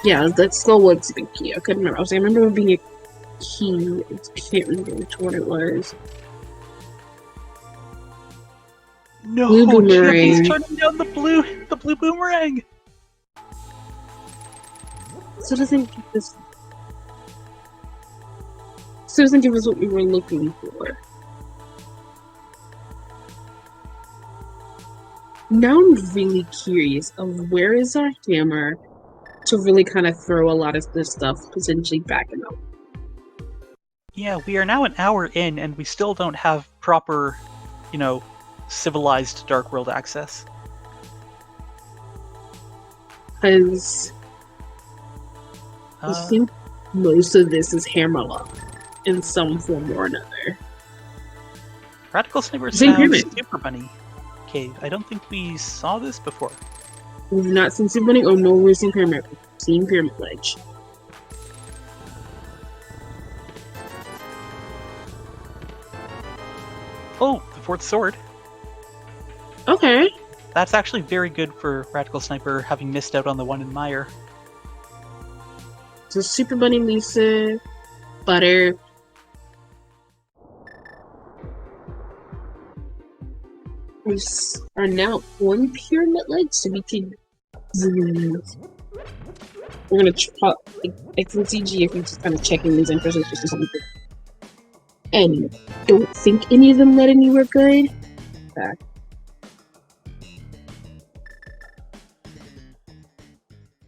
Yeah, that's Skullwood's big key. I couldn't remember. I remember it being a key. I can't remember which one it was. No, Blue boomerang. He's turning down the blue boomerang. So doesn't give us. So doesn't give us what we were looking for. Now I'm really curious of where is our hammer to really kind of throw a lot of this stuff potentially back in. Yeah, we are now an hour in, and we still don't have proper, civilized Dark World access. Because I think most of this is hammerlock in some form or another. Radical Sniper's Same found pyramid. Super Bunny Cave. I don't think we saw this before. We've not seen Super Bunny or no we've seen pyramid. We've seen pyramid ledge. Oh, the fourth sword. Okay. That's actually very good for Radical Sniper, having missed out on the one in Mire. So Super Bunny, Lisa, Butter. We are now on pyramid ledge, so we can. We're gonna try. I can see GF just kind of checking these entrances just or something. And don't think any of them led anywhere good. Back.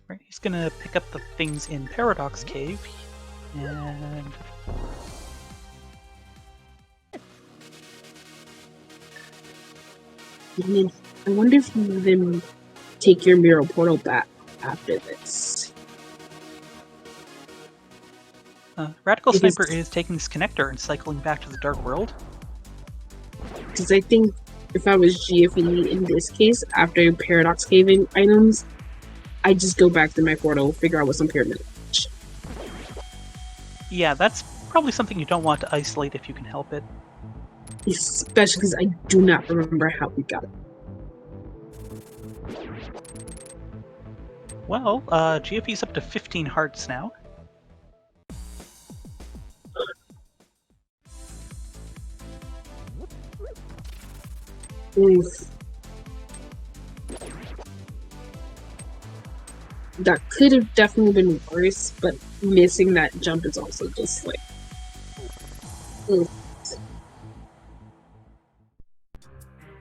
Right, he's gonna pick up the things in Paradox Cave, and And then I wonder if you then take your mural portal back after this. Radical Sniper is taking this connector and cycling back to the Dark World. Because I think if I was GFE in this case, after Paradox Caving items, I just go back to my portal, figure out what's on pyramid. Yeah, that's probably something you don't want to isolate if you can help it. Especially because I do not remember how we got it. Well, GFE's up to 15 hearts now. Oof. That could have definitely been worse, but missing that jump is also just like... Oof.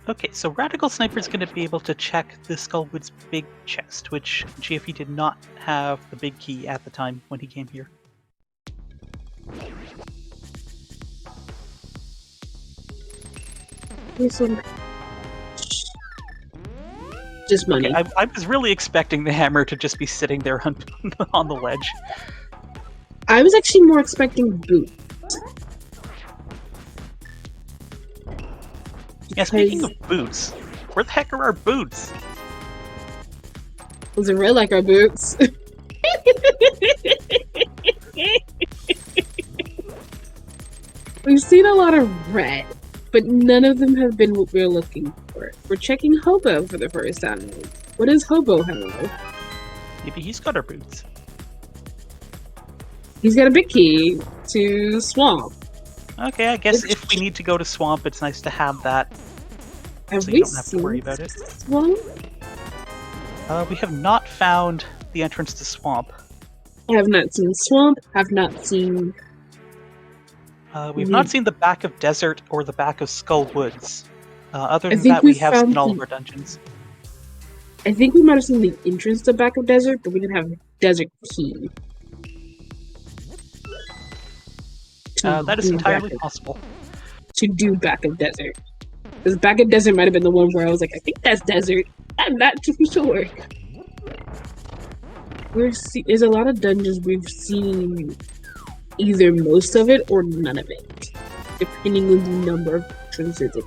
Okay, so Radical Sniper's going to be able to check the Skullwood's big chest, which GFE did not have the big key at the time when he came here. Just money. Okay, I was really expecting the hammer to just be sitting there on the ledge. I was actually more expecting boot. Yeah, speaking of boots, where the heck are our boots? Was it red like our boots? We've seen a lot of red, but none of them have been what we're looking for. We're checking Hobo for the first time. What does Hobo have? Maybe he's got our boots. He's got a big key to Swamp. Okay, I guess if we need to go to Swamp, it's nice to have that. Have so we you don't have to worry about it. Swamp? We have not found the entrance to Swamp. I have not seen Swamp. Have not seen. We've not seen the back of Desert or the back of Skull Woods. Other I than think that, we we have seen found all the- of our dungeons. I think we might have seen the entrance to Back of Desert, but we didn't have Desert Key. That is entirely possible. To do Back of Desert. Because Back of Desert might have been the one where I was like, I think that's Desert. I'm not too sure. There's a lot of dungeons we've seen either most of it or none of it, depending on the number of entrances.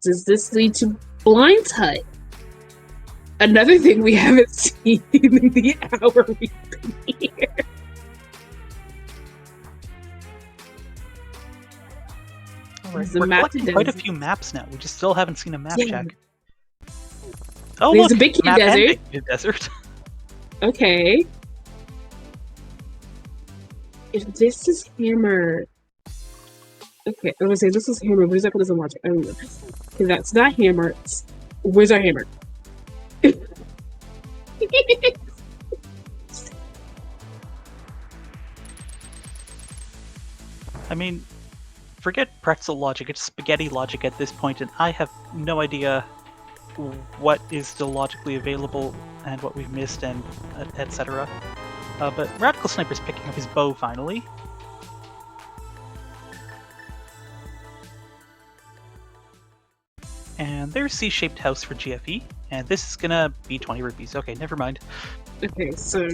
Does this lead to Blind's Hut? Another thing we haven't seen in the hour we've been here. Alright, The we're map collecting quite a few maps now. We just still haven't seen a map check. Oh, there's look! a Big Key map and Desert. Big Key Desert. Okay. If this is Hammer. Okay, I was gonna say this is Hammer. Where's that put us in logic? I don't know. Okay, that's not Hammer. Where's our Hammer? I mean, forget pretzel logic, it's spaghetti logic at this point, and I have no idea what is still logically available and what we've missed and etc. But Radical Sniper's picking up his bow finally. And there's C-shaped house for GFE, and this is gonna be 20 rupees. Okay, never mind. Okay, so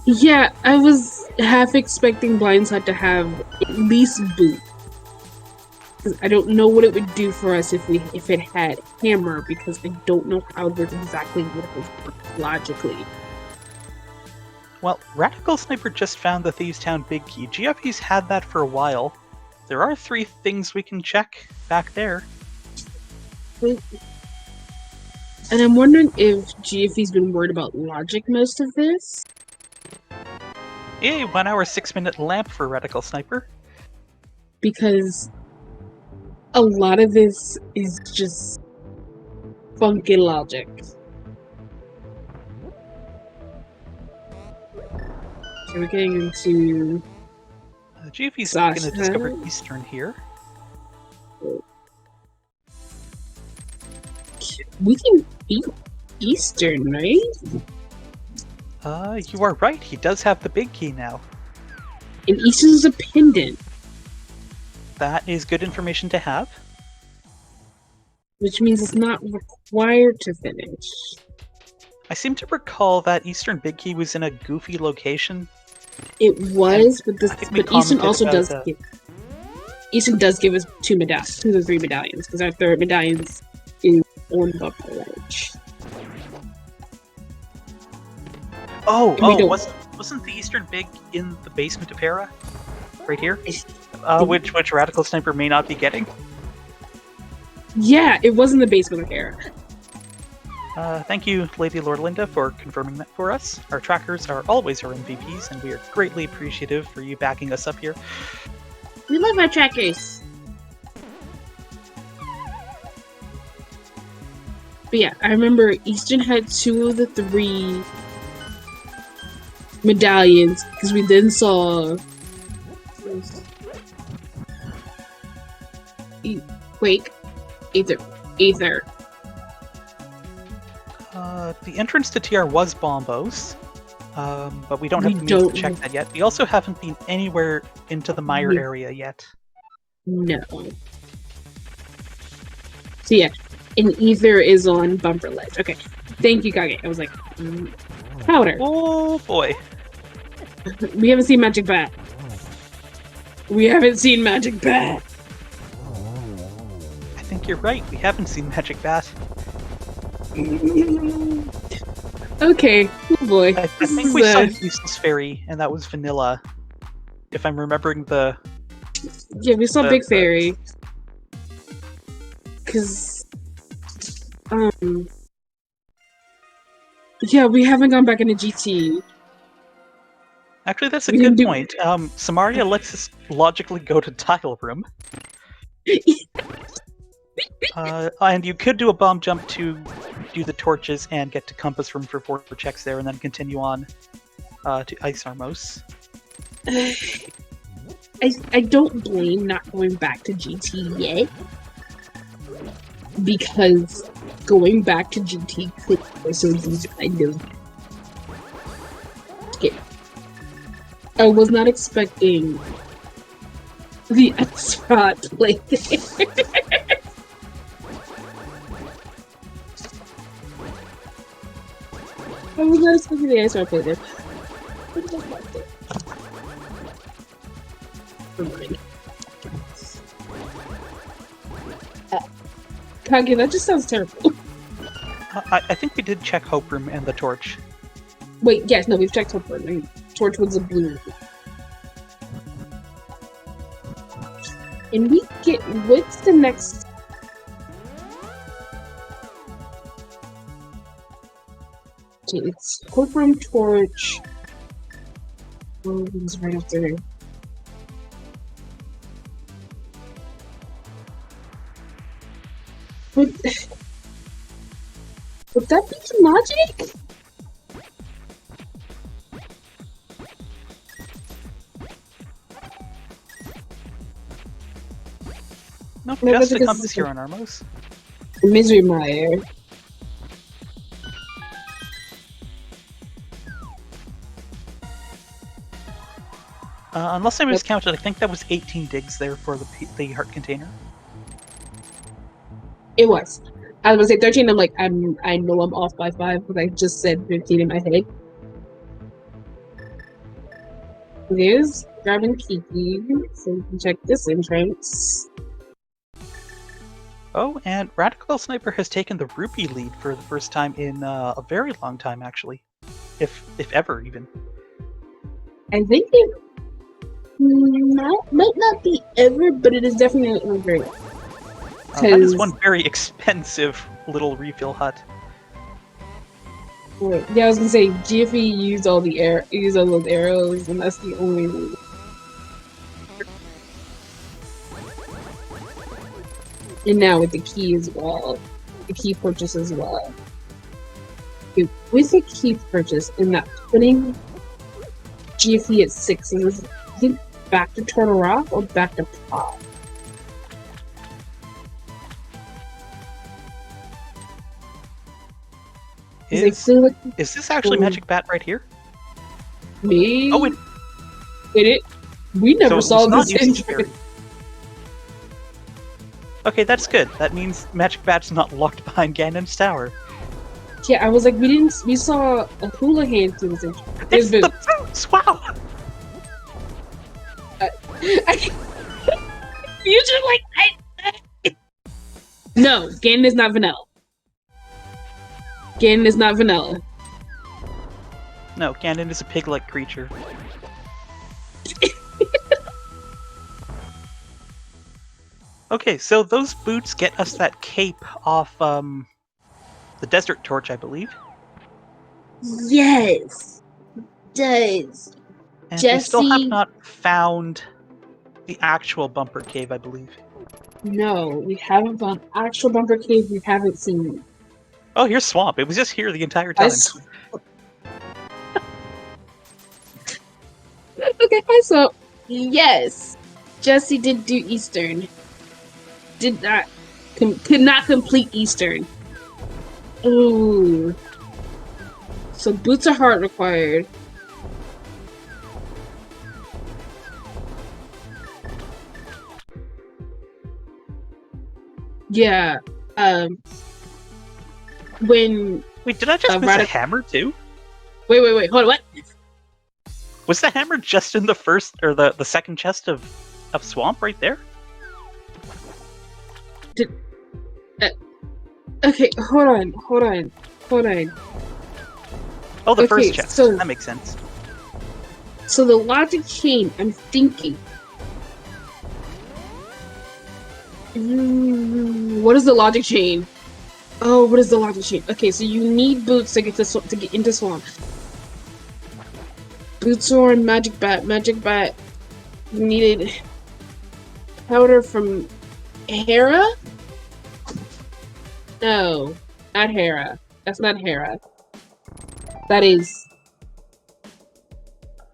yeah, I was half expecting Blind's Hut to have at least boot. Because I don't know what it would do for us if it had Hammer, because I don't know how it exactly would have worked logically. Well, Radical Sniper just found the Thieves' Town Big Key. GFE's had that for a while. There are 3 things we can check back there. And I'm wondering if GFE's been worried about logic most of this. Yay, 1 hour 6-minute lamp for Radical Sniper. Because a lot of this is just funky logic. So we're getting into GFE's going to discover Eastern here. We can beat Eastern, right? You are right, he does have the big key now. And Eastern's a pendant. That is good information to have. Which means it's not required to finish. I seem to recall that Eastern Big Key was in a goofy location. It was, but Eastern also does. Eastern does give us 2 medallions, 2 or 3 medallions, because our 3rd medallion is on the ledge. Wasn't the Eastern Big in the basement of Hera? Right here? Which Radical Sniper may not be getting? Yeah, it was in the basement of Hera. Thank you, Lady Lord Linda, for confirming that for us. Our trackers are always our MVPs, and we are greatly appreciative for you backing us up here. We love our trackers. But yeah, I remember Eastern had 2 of the 3 medallions, because we then saw... Quake. Aether. The entrance to TR was Bombos, but we don't have the means to check that yet. We also haven't been anywhere into the Mire area yet. No. So yeah, and Aether is on Bumper Ledge. Okay, thank you, Kage. I was like, powder. Oh boy. We haven't seen Magic Bat. We haven't seen Magic Bat. I think you're right. We haven't seen Magic Bat. Okay, oh boy. I think we saw Useless Fairy, and that was vanilla. If I'm remembering the... Yeah, we saw Big Fairy. Because... Yeah, we haven't gone back into GT. Actually, that's a good point. Samaria lets us logically go to Tile Room. And you could do a bomb jump to do the torches and get to Compass Room for 4 checks there, and then continue on to Ice Armos. I don't blame not going back to GT yet, because going back to GT could also be kind of scary. I was not expecting the X-Rod play there. I was not expecting the X-Rod play there. Kage, that just sounds terrible. I think we did check Hope Room and the torch. Wait, yes, no, we've checked Hope Room. And torch was a blue. And we get, what's the next? Okay, it's Hope Room, torch. Oh, it's right up there. Would that be logic? No, No, just but to come because- this year on Armos. Misery Mire. Unless I miscounted, I think that was 18 digs there for the heart container. It was. I was gonna say 13. I'm like, I know I'm off by 5, but I just said 15 in my head. There's grabbing Kiki, so we can check this entrance. Oh, and Radical Sniper has taken the rupee lead for the first time in a very long time, actually. If ever, even. I think it might not be ever, but it is definitely not very. That is one very expensive little refill hut. Wait, yeah, I was gonna say Jiffy used all those arrows, and that's the only reason. And now with the key as well, the key purchase as well. Okay, with the key purchase and that putting Jiffy at 6, is this, I think, back to Turtle Rock or back to Pop? Is this actually Magic Bat right here? Me? Oh, we never so saw this entry. Okay, that's good. That means Magic Bat's not locked behind Ganon's tower. Yeah, I was like, we saw a hula hand through this entry. It's the boots! Wow! You just like, No, Ganon is not vanilla. Ganon is not vanilla. No, Ganon is a pig-like creature. Okay, so those boots get us that cape off the Desert Torch, I believe. Yes, does. And we still have not found the actual Bumper Cave, I believe. No, we haven't found actual Bumper Cave. We haven't seen. Oh, here's Swamp. It was just here the entire time. Okay, so yes, Jesse did do Eastern. Did not could not complete Eastern. Ooh. So Boots of Heart required. Yeah. When Wait, did I just miss a hammer too? Wait, hold on, what? Was the hammer just in the first or the second chest of Swamp right there? Okay, hold on. Oh, the Okay, first chest. so- That makes sense. So the logic chain, I'm thinking. What is the logic chain? Oh, what is the logic chain? Okay, so you need boots to get into Swamp. Boots or Magic Bat. Magic Bat needed powder from Hera? No, not Hera. That's not Hera. That is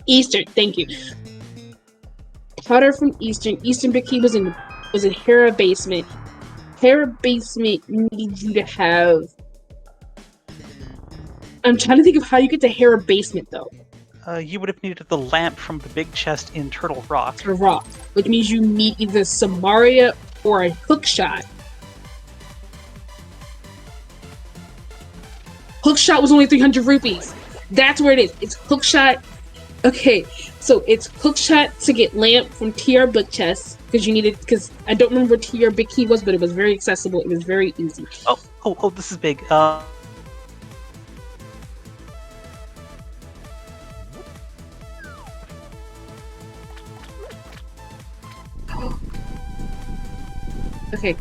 Eastern. Thank you. powder from Eastern. Eastern Big Key was in Hera basement. Hera basement needs you to have. I'm trying to think of how you get to Hera basement though. You would have needed the lamp from the big chest in Turtle Rock. Turtle Rock, which means you need either Samaria or a hookshot. Hookshot was only 300 rupees. That's where it is. It's hookshot. Okay, so it's hookshot to get lamp from TR Book Chest because you needed. Because I don't remember where TR Big Key was, but it was very accessible. It was very easy. Oh! This is big. Okay.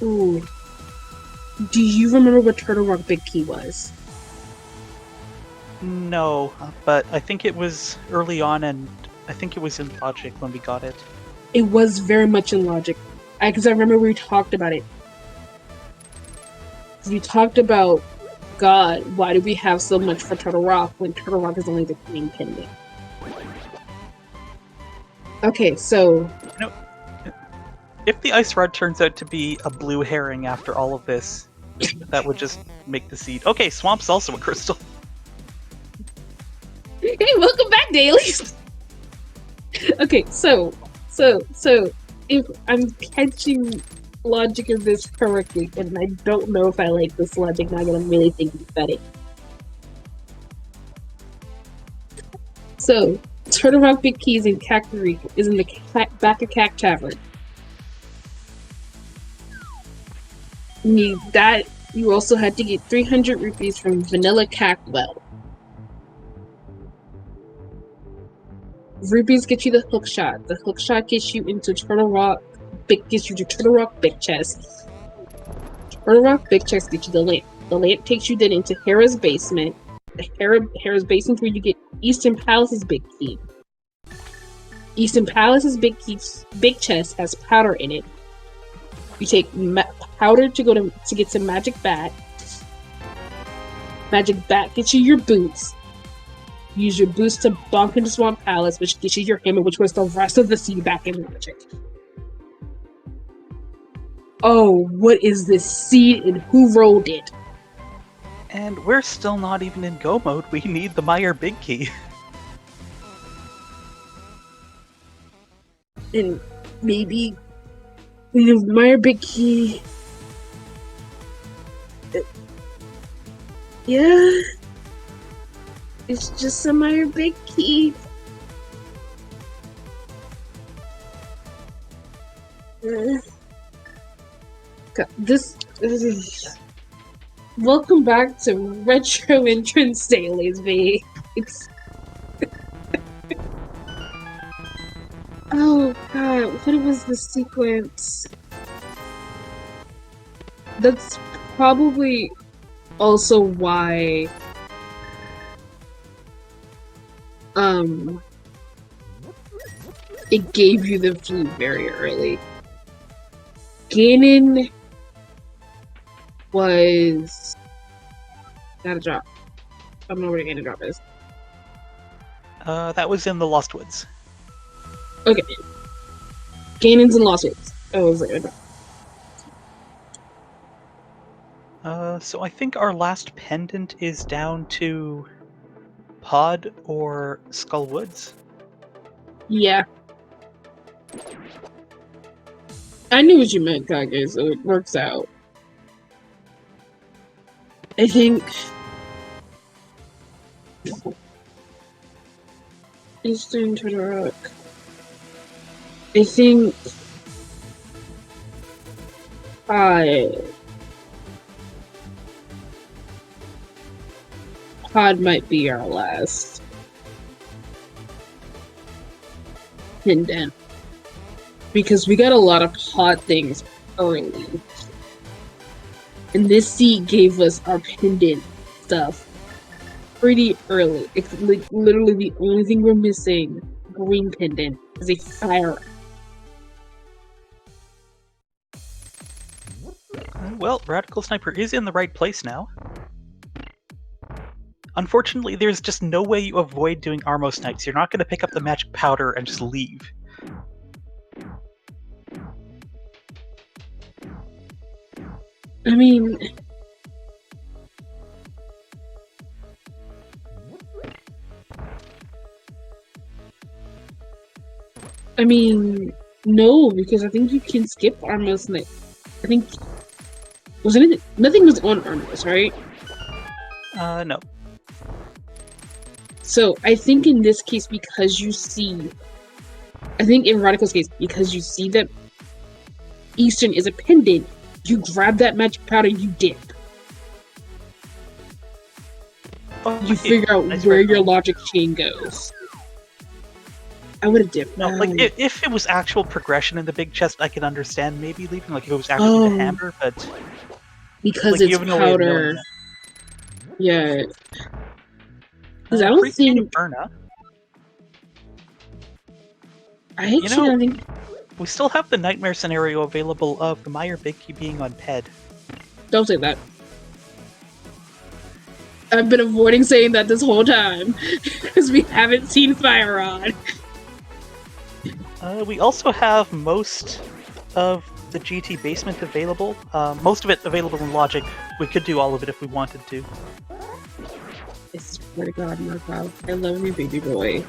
Ooh. Do you remember what Turtle Rock Big Key was? No, but I think it was early on, and I think it was in Logic when we got it. It was very much in Logic. Because I remember we talked about it. You talked about, God, why do we have so much for Turtle Rock when Turtle Rock is only the green pendant? Okay, so... If the Ice Rod turns out to be a blue herring after all of this, that would just make the seed. Okay, Swamp's also a crystal. Hey, welcome back, Dailies! Okay, so if I'm catching logic of this correctly, and I don't know if I like this logic now that I'm really thinking about it. So, Turtle Rock Big Keys in Cactuary is in the back of Cac Tavern. You also had to get 300 rupees from Vanilla Cackwell. Rupees get you the hookshot. The hookshot gets you into Turtle Rock. Gets you to Turtle Rock Big Chest. Turtle Rock Big Chest gets you the lamp. The lamp takes you then into Hera's basement. Hera's basement where you get Eastern Palace's Big Key. Eastern Palace's Big Chest has powder in it. You take powder to get some Magic Bat. Magic Bat gets you your boots. Use your boots to bonk into Swamp Palace, which gets you your hammer, which was the rest of the seed back in Magic. Oh, what is this seed and who rolled it? And we're still not even in go mode. We need the Meyer Big Key. And maybe the Meyer Big Key. Yeah. It's just a Meyer Big Key. This is... Welcome back to Retro Entrance Dailies, V. Oh god, what was the sequence? That's probably also why it gave you the flu very early. Ganon was gotta drop. I don't know where the Ganon drop is. That was in the Lost Woods. Okay. Ganon's in Lost Woods. Oh, was it? So I think our last pendant is down to Pod or Skull Woods. Yeah. I knew what you meant, Kage, so it works out. I think... Eastern Turtle Rock. I think... Pod might be our last pendant. Because we got a lot of Pod things early. And this seed gave us our pendant stuff pretty early. It's like literally the only thing we're missing, green pendant, is a fire. Well, Radical Sniper is in the right place now. Unfortunately, there's just no way you avoid doing Armo Snipes. You're not going to pick up the magic powder and just leave. I mean... no, because I think you can skip Armo Snipe. I think... Wasn't it? Nothing was on Armos, right? No. So, I think in this case, because you see... I think in Radical's case, because you see that Eastern is a pendant, you grab that magic powder, you dip. Oh, You figure out where your logic chain goes. I would have dipped. No, like if it was actual progression in the big chest, I could understand maybe leaving. Like if it was actually the hammer, but because like, it's powder. Yeah. Because I don't think. Burna. I don't think. We still have the nightmare scenario available of the Meyer Big Key being on Ped. Don't say that. I've been avoiding saying that this whole time because we haven't seen Fire Rod. We also have most of the GT basement available. Most of it available in Logic. We could do all of it if we wanted to. I swear to God, Mark, I love you, baby boy.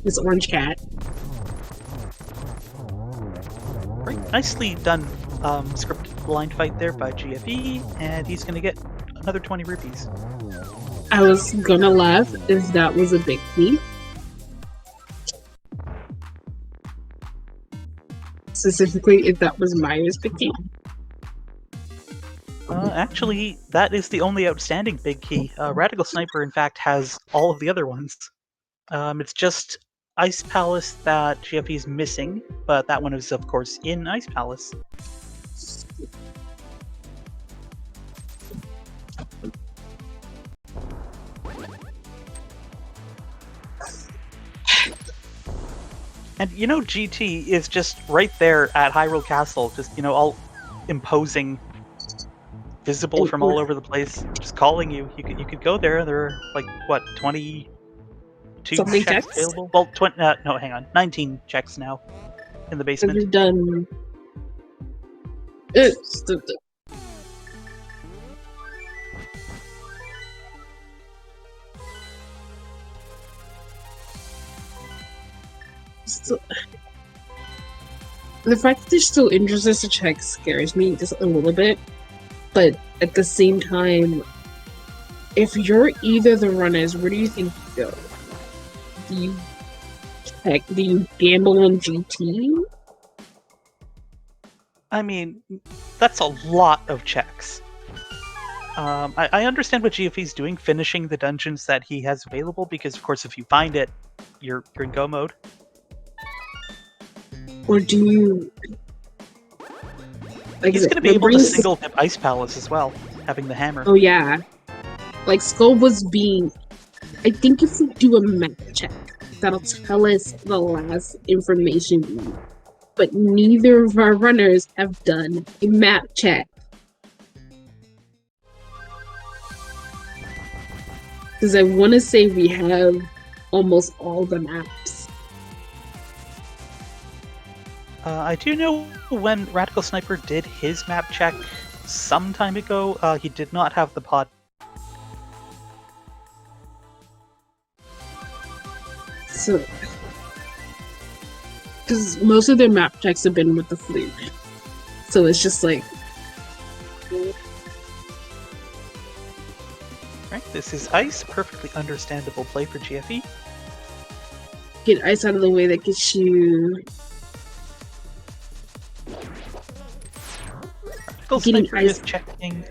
This orange cat. Right, nicely done scripted blind fight there by GFE, and he's going to get another 20 rupees. I was gonna laugh if that was a big key. Specifically, if that was Myers' big key. Actually, that is the only outstanding big key. Radical Sniper, in fact, has all of the other ones. It's just Ice Palace that GFE is missing, but that one is, of course, in Ice Palace. And GT is just right there at Hyrule Castle, just, all imposing, visible from all over the place, just calling you. You could go there. There are, like, what, 22 checks available? Well, no, hang on. 19 checks now in the basement. Have you done... The fact that they're still interested to check scares me just a little bit, but at the same time, if you're either the runners, where do you think you go? Do you gamble on GT? I mean, that's a lot of checks. I understand what GFE's doing, finishing the dungeons that he has available, because of course if you find it, you're in go mode. Or do you... Like, he's going to be able to single dip Ice Palace as well, having the hammer. Oh yeah. Like, Skull was being... I think if we do a map check, that'll tell us the last information we need. But neither of our runners have done a map check. Because I want to say we have almost all the maps. I do know when Radical Sniper did his map check some time ago, he did not have the pod. So, because most of their map checks have been with the flute. So it's just like... Right, this is Ice, perfectly understandable play for GFE. Get Ice out of the way, that gets you... Radical Sniper is checking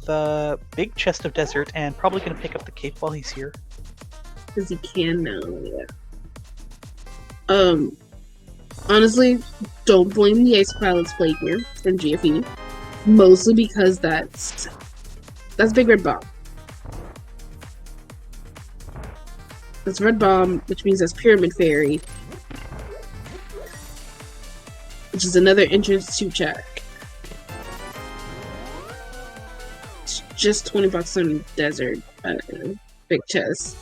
the big chest of desert and probably going to pick up the cape while he's here. Because he can now, yeah. Honestly, don't blame the Ice Palace play here from GFE. Mostly because that's Big Red Bomb. That's Red Bomb, which means that's Pyramid Fairy. Which is another entrance to check. just 20 bucks on desert big chest.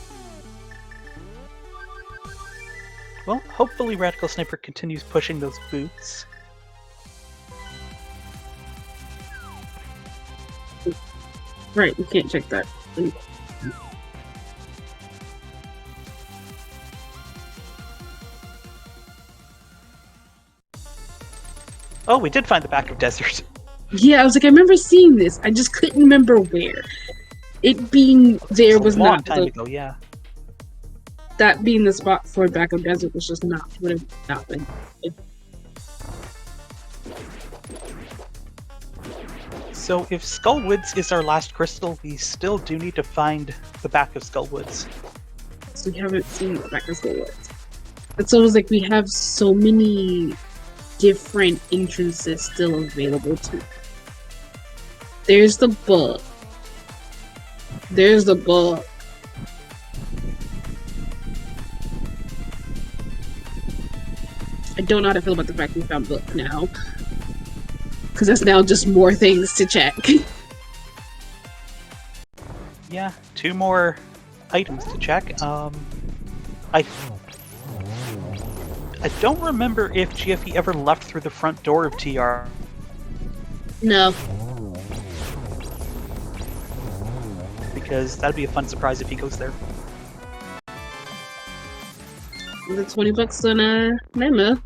Well, hopefully Radical Sniper continues pushing those boots. Right, we can't check that. Oh, we did find the back of desert. Yeah, I was like, I remember seeing this. I just couldn't remember where. It being there was a long not time ago, yeah. That being the spot for back of desert was just not would have not been. So if Skullwoods is our last crystal, we still do need to find the back of Skullwoods. So we haven't seen the back of Skullwoods. It's almost like we have so many different entrances still available to. There's the book. There's the book. I don't know how to feel about the fact we found book now. Because that's now just more things to check. Yeah, 2 more items to check. I don't remember if GFE ever left through the front door of TR. No. Because that'd be a fun surprise if he goes there. The 20 bucks on a memo.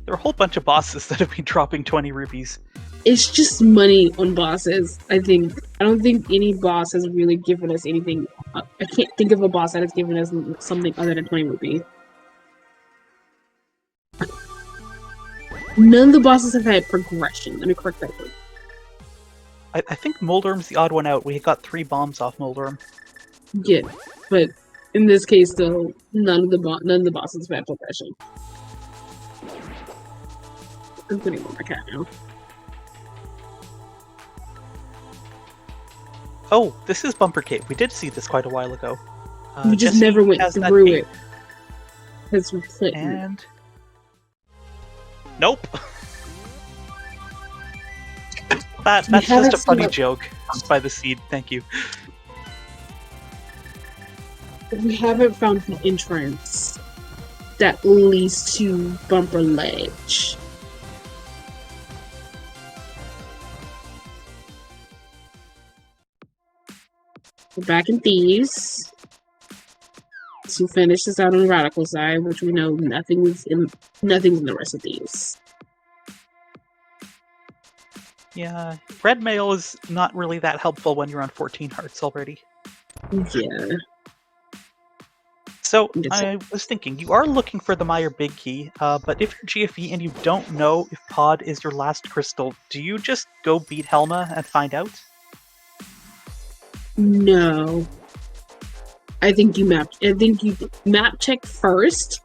There are a whole bunch of bosses that have been dropping 20 rupees. It's just money on bosses, I think. I don't think any boss has really given us anything. I can't think of a boss that has given us something other than 20 rupees. None of the bosses have had progression. Let me correct that. I think Moldorm's the odd one out. We got 3 bombs off Moldorm. Yeah, but in this case, though, none of the bosses have had progression. I'm putting on my cat now. Oh, this is Bumper Cave. We did see this quite a while ago. We just Jesse never went has that through cave. it. Because we couldn't. And... Nope. That's just a funny joke by the seed. Thank you. We haven't found the entrance that leads to Bumper Ledge. We're back in Thieves to finish this out on the Radical side, which we know nothing's in the rest of Thieves. Yeah, red mail is not really that helpful when you're on 14 hearts already. Yeah. So, I was thinking, you are looking for the Meyer Big Key, but if you're GFE and you don't know if Pod is your last crystal, do you just go beat Helma and find out? No. I think you map check first.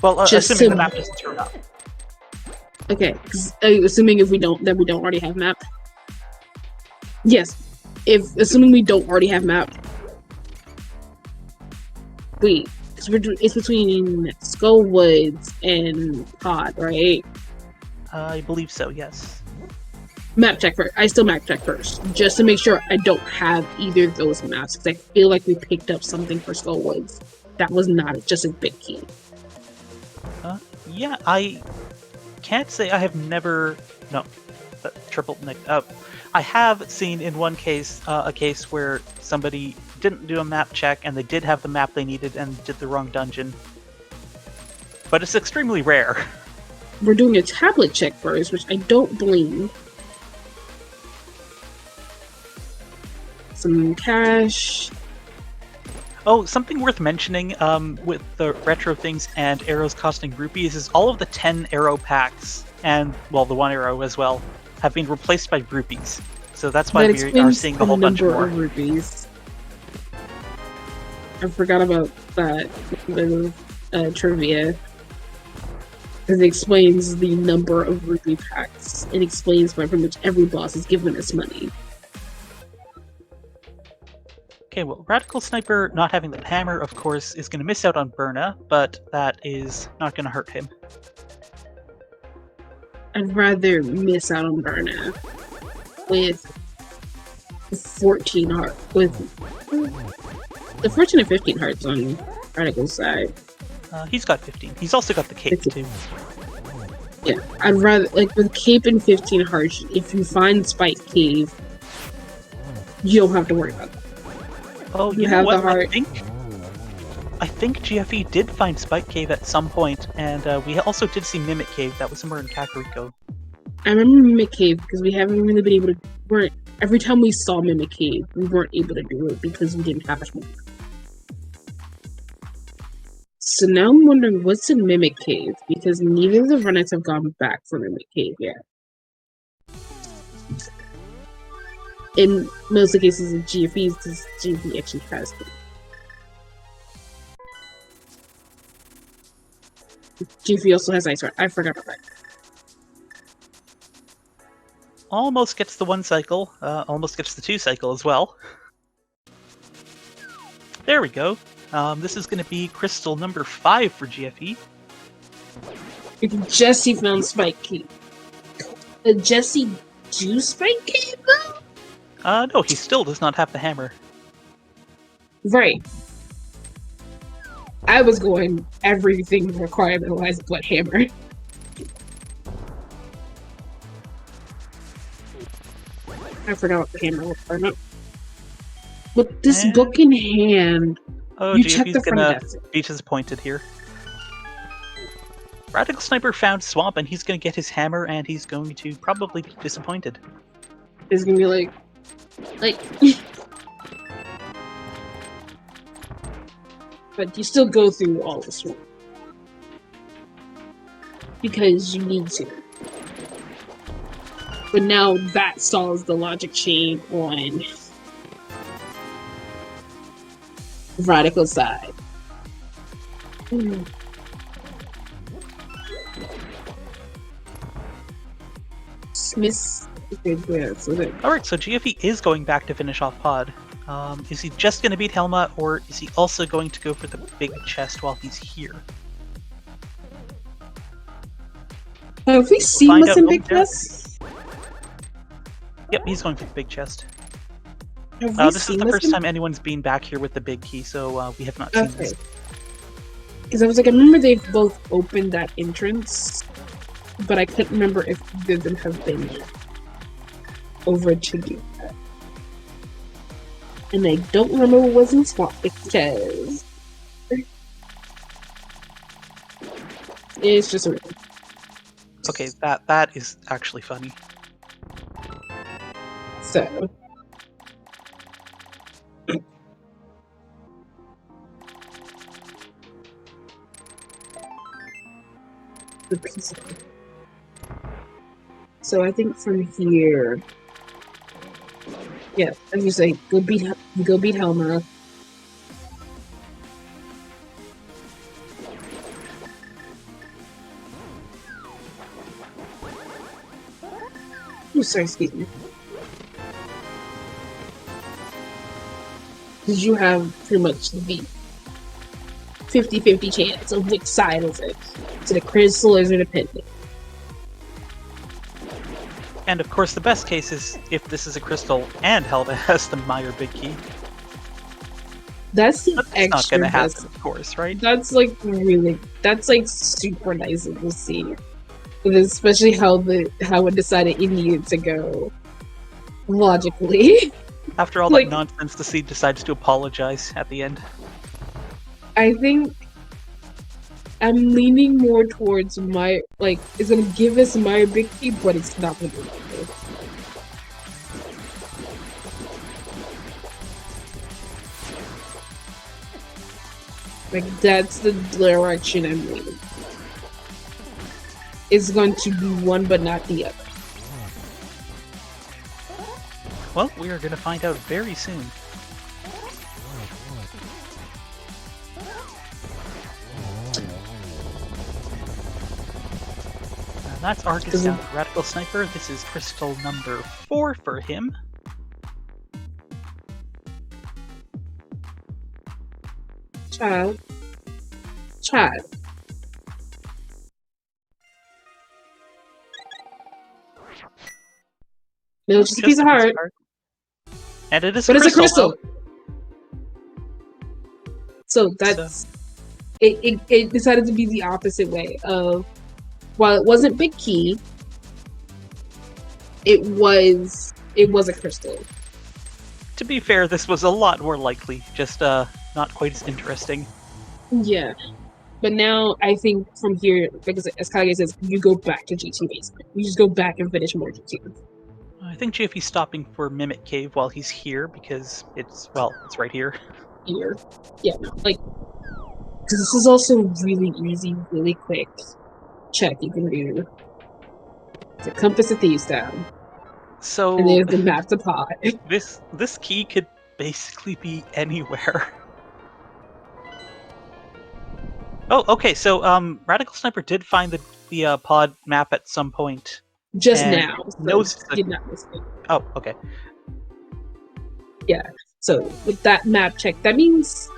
Well, assuming the map doesn't turn up. Okay, assuming we don't already have map. Yes, assuming we don't already have map. Wait, because it's between Skullwoods and Pod, right? I believe so. Yes. Map check first. I still map check first, just to make sure I don't have either of those maps, because I feel like we picked up something for Skullwoods that was not just a big key. Yeah, I can't say I have never... No, triple... I have seen in one case, a case where somebody didn't do a map check and they did have the map they needed and did the wrong dungeon. But it's extremely rare. We're doing a tablet check first, which I don't blame. Some cash. Oh, something worth mentioning with the retro things and arrows costing rupees is all of the 10 arrow packs, and, well, the 1 arrow as well, have been replaced by rupees. So that's why we are seeing a whole bunch more. Of rupees. I forgot about that bit of trivia. Because it explains the number of rupee packs. It explains why pretty much every boss is giving us money. Okay, well, Radical Sniper not having the hammer, of course, is going to miss out on Burna, but that is not going to hurt him. I'd rather miss out on Burna. with 14 heart with the 14 and 15 hearts on Radical's side. He's got 15. He's also got the cape, too. Yeah, I'd rather, like, with cape and 15 hearts, if you find Spike Cave, you don't have to worry about that. Oh, you know have what? the heart. I think GFE did find Spike Cave at some point, and we also did see Mimic Cave. That was somewhere in Kakariko. I remember Mimic Cave because we haven't really been able to. Every time we saw Mimic Cave, we weren't able to do it because we didn't have as much. So now I'm wondering what's in Mimic Cave because neither of the runners have gone back for Mimic Cave yet. In most of the cases of GFEs, this GFE actually has them. GFE also has Ice Rod. I forgot about that. Almost gets the 1 cycle, almost gets the 2 cycle as well. There we go. This is going to be crystal number 5 for GFE. Jesse found Spike Cave. Did Jesse do Spike Cave though? No, he still does not have the hammer. Right. I was going everything requirement-wise but hammer. I forgot what the hammer requirement. With this book in hand, you check the front gonna desk. be disappointed here. Radical Sniper found Swamp, and he's gonna get his hammer, and he's going to probably be disappointed. He's gonna be like... But you still go through all this one. Because you need to. But now that solves the logic chain on Radical side. Smith's... Alright, so GFE is going back to finish off Pod. Is he just going to beat Helma, or is he also going to go for the big chest while he's here? Have we seen what's in Big Chest? Yep, he's going for the big chest. This is the first time anyone's been back here with the big key, so we have not seen this. Because I was like, I remember they've both opened that entrance, but I couldn't remember if either of them have been over to do that. And I don't remember what was in Swamp because it's just a... Okay, that is actually funny. So the piece of it. So I think from here, yeah, as you say, go beat Helma. Oh, sorry, excuse me. Because you have pretty much the 50-50 chance of which side is it. So the crystal is independent. And of course, the best case is if this is a crystal and Helma has the Meyer big key. That's the That's extra not gonna happen, best. of course, right? That's like really, that's like super nice of to see. And especially how it decided it needed to go logically. After all Like, that nonsense, the seed decides to apologize at the end. I think I'm leaning more towards my, like, it's gonna give us my big key, but it's not gonna be it. Like, that's the direction I'm leaning. It's going to be one but not the other. Well, we are going to find out very soon. And that's Argus down to Radical Sniper. This is crystal number 4 for him. Child. No, it's just a piece of heart. And it is But a crystal. It's a crystal. So that's it decided to be the opposite way of, while it wasn't big key, it was a crystal. To be fair, this was a lot more likely, just not quite as interesting. Yeah. But now I think from here, because as Kage says, you go back to GT basement. You just go back and finish more GT. I think GFE's stopping for Mimic Cave while he's here because it's right here. Here. Yeah, like, because this is also really easy, really quick check you can do. The compass of thieves down. So And there's the map to pod. This key could basically be anywhere. Oh, okay. So Radical Sniper did find the pod map at some point. Just now. So did not miss it. Oh, okay. Yeah. So with that map check, that means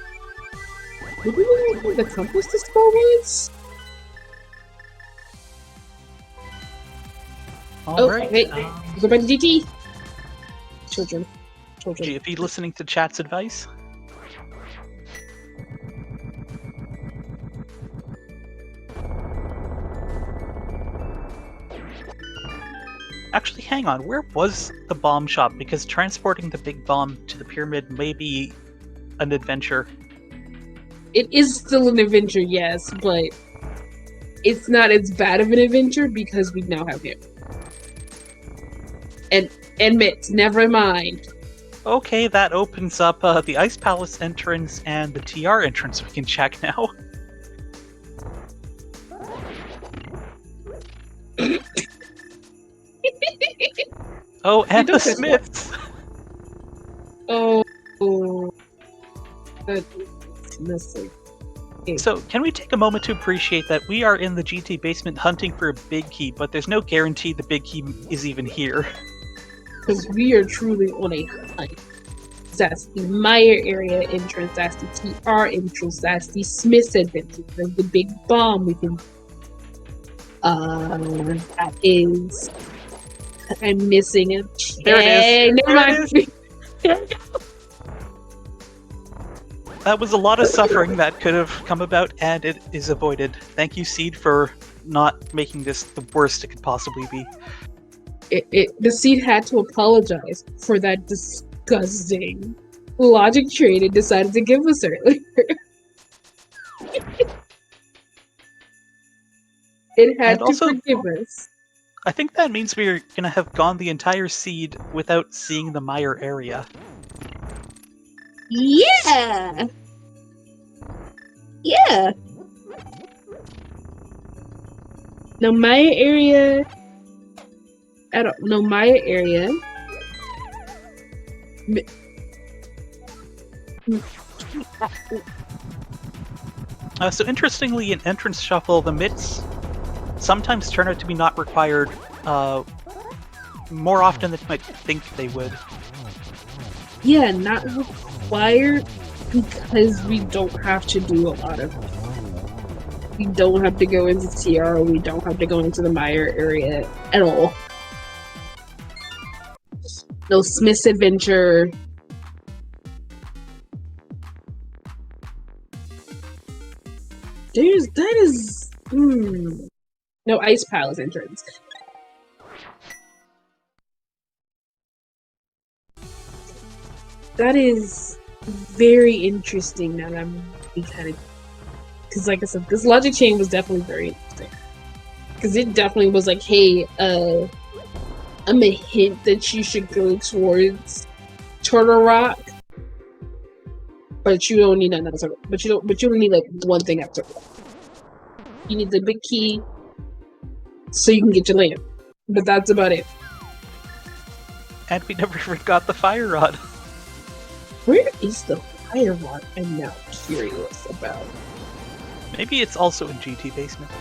did we really the compass to Skullwoods? All right. Wait. Go back to GT. Children. GFE listening to chat's advice. Actually, hang on. Where was the bomb shop? Because transporting the big bomb to the pyramid may be an adventure. It is still an adventure, yes, but it's not as bad of an adventure because we now have him. And admit, never mind. Okay, that opens up the Ice Palace entrance and the TR entrance we can check now. Oh, and the Smiths! Oh, that's okay. So, can we take a moment to appreciate that we are in the GT basement hunting for a big key, but there's no guarantee the big key is even here. Because we are truly on a hunt. That's the Meyer area entrance, that's the TR entrance, that's the Smiths adventure, there's the big bomb we can... that is... I'm missing it. There it is. Never mind. That was a lot of suffering that could have come about, and it is avoided. Thank you, Seed, for not making this the worst it could possibly be. The Seed had to apologize for that disgusting logic trade it decided to give us earlier. It had to forgive us. I think that means we're gonna have gone the entire seed without seeing the Meyer area. Yeah! Yeah! No, Maya area... I don't know, Maya area... So interestingly, in Entrance Shuffle, the MITs sometimes turn out to be not required more often than you might think they would. Yeah, not required because we don't have to do a lot of it. We don't have to go into TR, we don't have to go into the Meyer area at all. No Smith's adventure. No Ice Palace entrance. That is very interesting now that I'm kind of... Because like I said, this logic chain was definitely very interesting. Because it definitely was like, hey, I'm a hint that you should go towards Turtle Rock. But you don't need another Turtle Rock. But you don't need like one thing after Turtle Rock. You need the big key so you can get your lamp. But that's about it. And we never even got the fire rod. Where is the fire rod? I'm now curious about. Maybe it's also in GT Basement.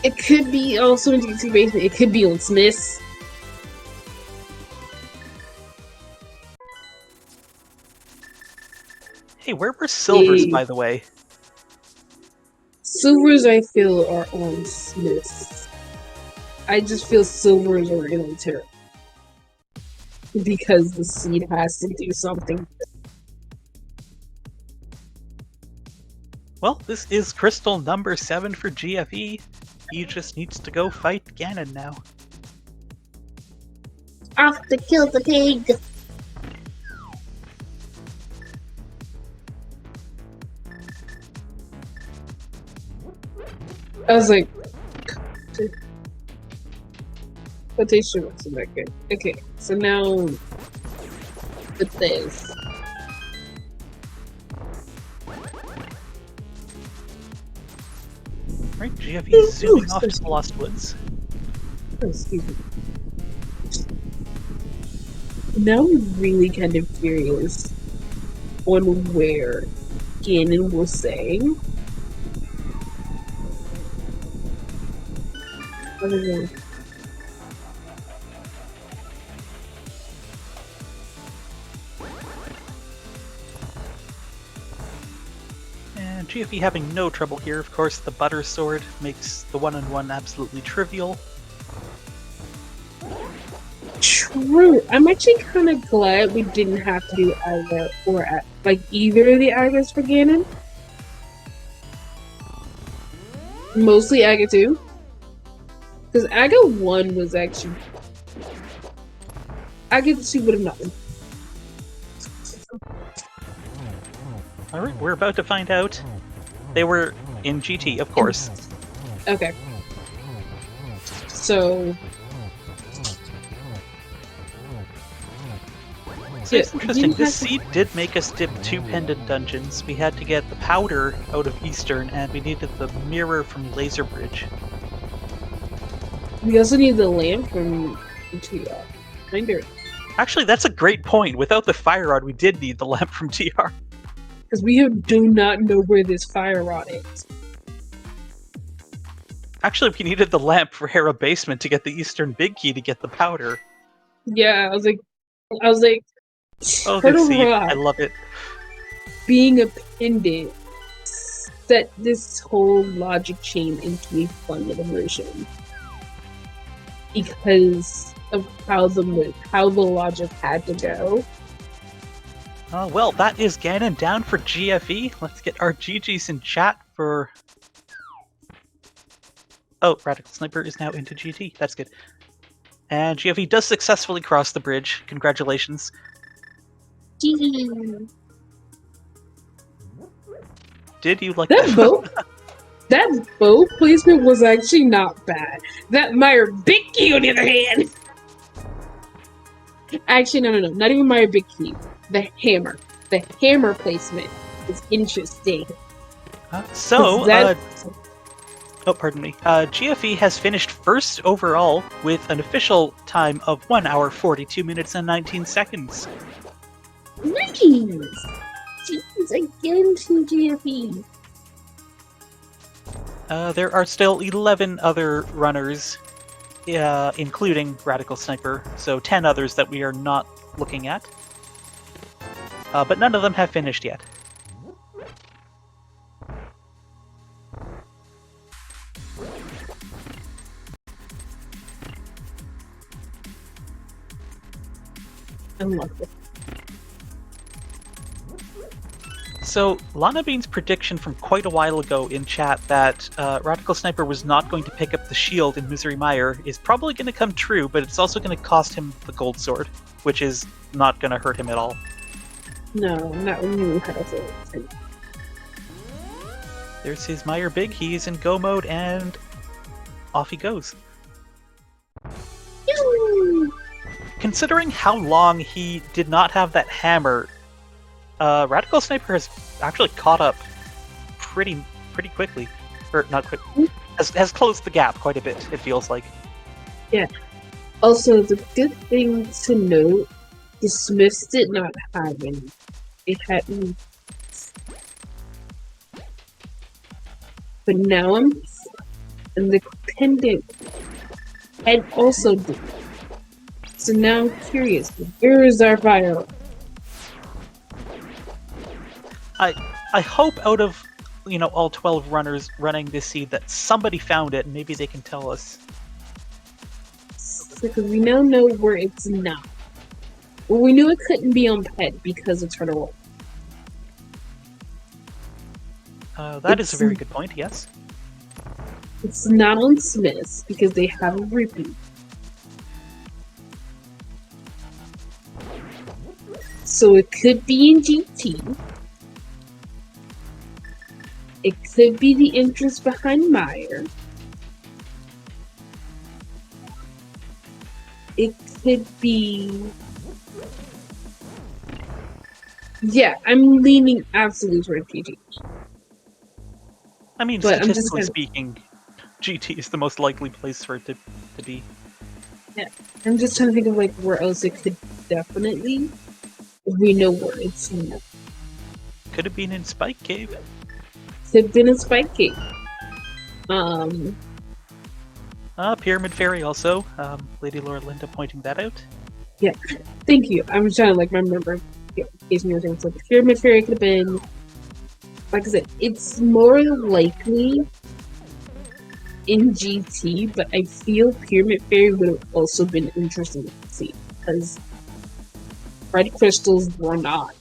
It could be also in GT Basement. It could be on Smith's. Hey, where were Silvers, by the way? Silvers, I feel, are on Smith's. I just feel Silvers are in Ontario. because the seed has to do something. Well, this is crystal number 7 for GFE. He just needs to go fight Ganon now. Off to kill the pig! I was like, quotation wasn't that good. Okay, so now with this. Right, GFE is zooming off to the Lost Woods. Oh, excuse me. Now I'm really kind of curious on where Ganon was saying. I don't know. And GFE having no trouble here. Of course, the Butter Sword makes the one-on-one absolutely trivial. True. I'm actually kind of glad we didn't have to do either or like either of the Agas for Ganon. Mostly Aga 2. Because Aga 1 was actually... Aga 2 would have not been. Alright, we're about to find out. They were in GT, of course. Okay. So... So it's interesting, this seed did make us dip 2 pendant dungeons. We had to get the powder out of Eastern, and we needed the mirror from Laser Bridge. We also need the lamp from TR. Actually, that's a great point. Without the fire rod, we did need the lamp from TR. Because we do not know where this fire rod is. Actually, we needed the lamp for Hera Basement to get the Eastern Big Key to get the powder. Yeah, I was like, oh, this seed, I love it. Being a pendant set this whole logic chain into a fun little version. Because of how the logic had to go. Well, that is Ganon down for GFE. Let's get our GGs in chat for... Oh, Radical Sniper is now into GT. That's good. And GFE does successfully cross the bridge. Congratulations. Did you like that? That bow placement was actually not bad. That Meyer Big Key, on the other hand. Actually, no. Not even Meyer Big Key. The hammer. The hammer placement is interesting. Oh, pardon me. GFE has finished first overall with an official time of 1 hour, 42 minutes, and 19 seconds. Nice! Jeez, again to GFE. There are still 11 other runners, including Radical Sniper, so 10 others that we are not looking at. But none of them have finished yet. I love it. So, Lana Bean's prediction from quite a while ago in chat that Radical Sniper was not going to pick up the shield in Misery Mire is probably going to come true, but it's also going to cost him the gold sword, which is not going to hurt him at all. No, not when you have it. There's his Mire Big, he's in go mode, and off he goes. Considering how long he did not have that hammer, Radical Sniper has actually caught up pretty quickly. Or, not quick. Has closed the gap quite a bit, it feels like. Yeah. Also, the good thing to note, the Smiths did not have any. They hadn't. But now and the pendant had also did. So now I'm curious, where is our fire? I hope out of, all 12 runners running this seed that somebody found it and maybe they can tell us. Because we now know where it's not. Well, we knew it couldn't be on Pet because of Turtle. That is a very good point, yes. It's not on Smiths because they have a repeat. So it could be in GT. It could be the interest behind Meyer. It could be... Yeah, I'm leaning absolutely toward GT. I mean, But statistically speaking, GT is the most likely place for it to be. Yeah, I'm just trying to think of like where else it could definitely. We know where it's not. Could have been in Spike Cave. Could have been in Spike Cave. Pyramid Fairy also. Lady Laura Linda pointing that out. Yeah, thank you. I'm trying to like remember. Gives me things like Pyramid Fairy could have been. Like I said, it's more likely in GT, but I feel Pyramid Fairy would have also been interesting to see because red crystals were not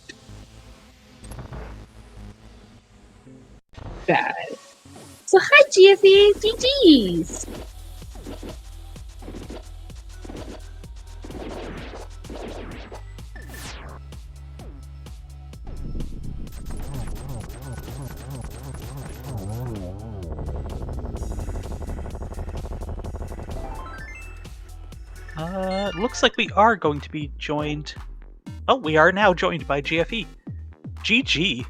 bad. So hi GFA, GG's. Looks like we are going to be joined. Oh, we are now joined by GFE. GG.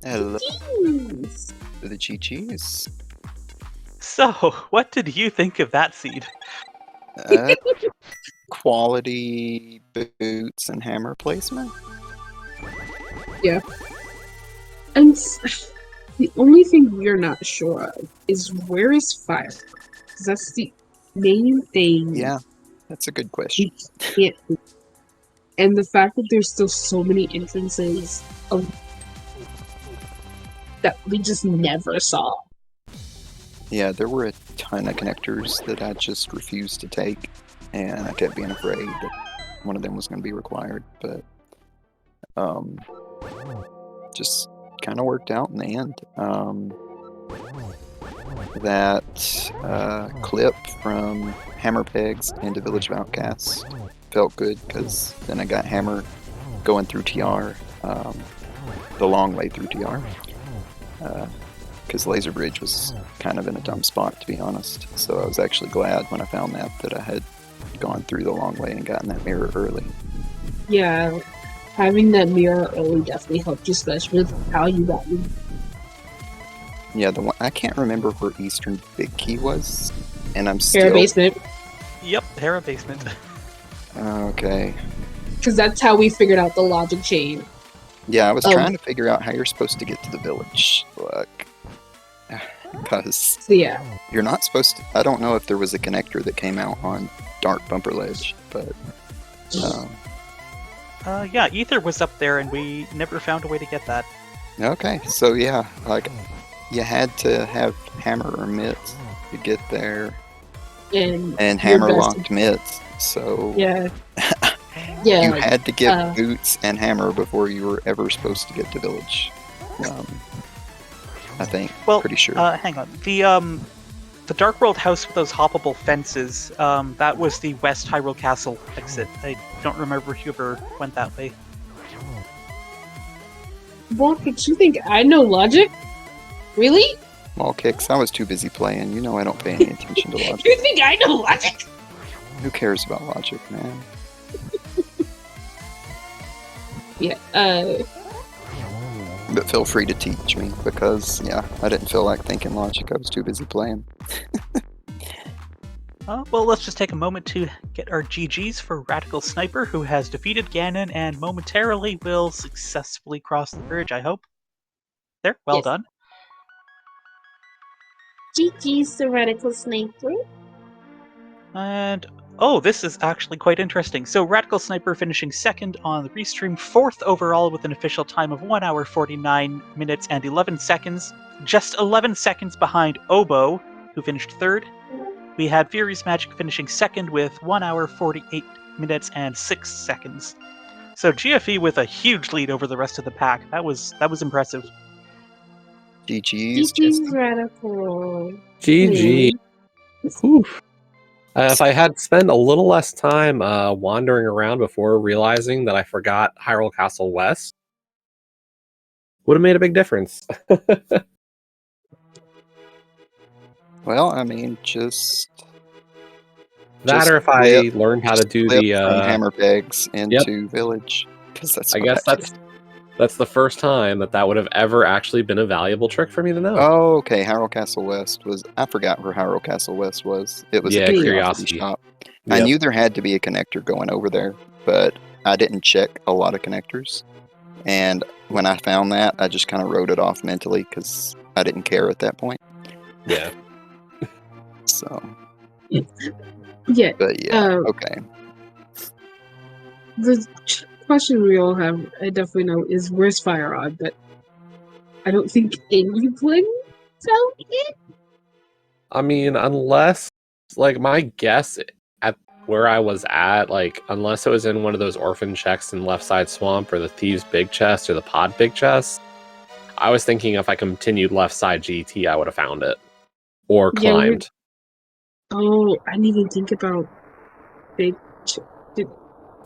Hello Jeez. to the GGs. So, what did you think of that seed? Quality boots and hammer placement. Yeah. And the only thing we're not sure of is where is Fire? Because that's the main thing. Yeah, that's a good question. We can't. And the fact that there's still so many entrances that we just never saw. Yeah, there were a ton of connectors that I just refused to take, and I kept being afraid that one of them was going to be required, but just kind of worked out in the end. That clip from Hammer Pegs into Village of Outcasts felt good because then I got Hammer going through TR, the long way through TR. Because Laser Bridge was kind of in a dumb spot, to be honest. So I was actually glad when I found that I had gone through the long way and gotten that mirror early. Yeah, having that mirror early definitely helped you, especially with how you got me. Yeah, the one I can't remember where Eastern Big Key was, and I'm still... Hera Basement. Yep, Hera Basement. Okay. Because that's how we figured out the logic chain. Yeah, I was trying to figure out how you're supposed to get to the village. Like, because So yeah. you're not supposed to... I don't know if there was a connector that came out on Dark Bumper Ledge, but... Yeah, Ether was up there and we never found a way to get that. Okay, so yeah, like, you had to have Hammer or Mitts to get there. And Hammer locked Mitts, so... Yeah. Yeah. You had to get Boots and Hammer before you were ever supposed to get to Village. I think. Well, pretty sure. Hang on. The Dark World house with those hoppable fences, that was the West Hyrule Castle exit. I don't remember if you ever went that way. Well, did you think I know logic? Really? Wall kicks. I was too busy playing. You know I don't pay any attention to logic. You think I know logic? Who cares about logic, man? Yeah, But feel free to teach me, because, yeah, I didn't feel like thinking logic. I was too busy playing. Well, let's just take a moment to get our GGs for Radical Sniper, who has defeated Ganon and momentarily will successfully cross the bridge, I hope. There, well done. GG's the Radical Sniper. And, oh, this is actually quite interesting. So, Radical Sniper finishing second on the restream, fourth overall with an official time of 1 hour 49 minutes and 11 seconds. Just 11 seconds behind Oboe, who finished third. We had Fury's Magic finishing second with 1 hour 48 minutes and 6 seconds. So GFE with a huge lead over the rest of the pack. That was impressive. GG's, GG's Jesse. radical. GG. Hmm. Whew. If I had spent a little less time wandering around before realizing that I forgot Hyrule Castle West, would have made a big difference. Well, I mean, just That, or if I learned how to do flip the from hammer pegs into village, because that's I what guess I did. that's the first time that would have ever actually been a valuable trick for me to know. Oh, okay. Hyrule Castle West was. I forgot where Hyrule Castle West was. It was Yeah, a Curiosity. shop. I Yep. knew there had to be a connector going over there, but I didn't check a lot of connectors. And when I found that, I just kind of wrote it off mentally because I didn't care at that point. Yeah. So, Yeah. but yeah, okay. The question we all have, I definitely know, is where's Fire Rod? But I don't think anyone found it. I mean, unless, like, my guess at where I was at, like, unless it was in one of those orphan chests in Left Side Swamp or the Thieves Big Chest or the Pod Big Chest, I was thinking if I continued Left Side GT, I would have found it. Or Yeah, climbed. Oh, I didn't even think about big.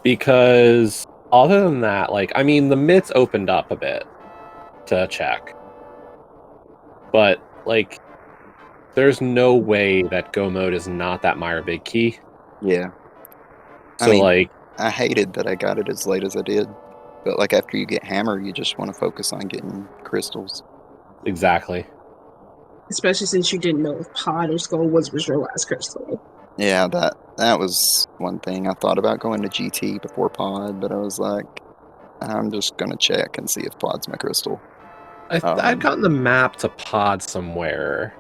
Because other than that, like, I mean, the myths opened up a bit to check. But, like, there's no way that Go Mode is not that Meyer Big Key. Yeah. So, like, I hated that I got it as late as I did. But, like, after you get hammer, you just want to focus on getting crystals. exactly. Especially since you didn't know if Pod or Skull was your last crystal. Yeah, that was one thing. I thought about going to GT before Pod, but I was like, I'm just going to check and see if Pod's my crystal. I'd gotten the map to Pod somewhere.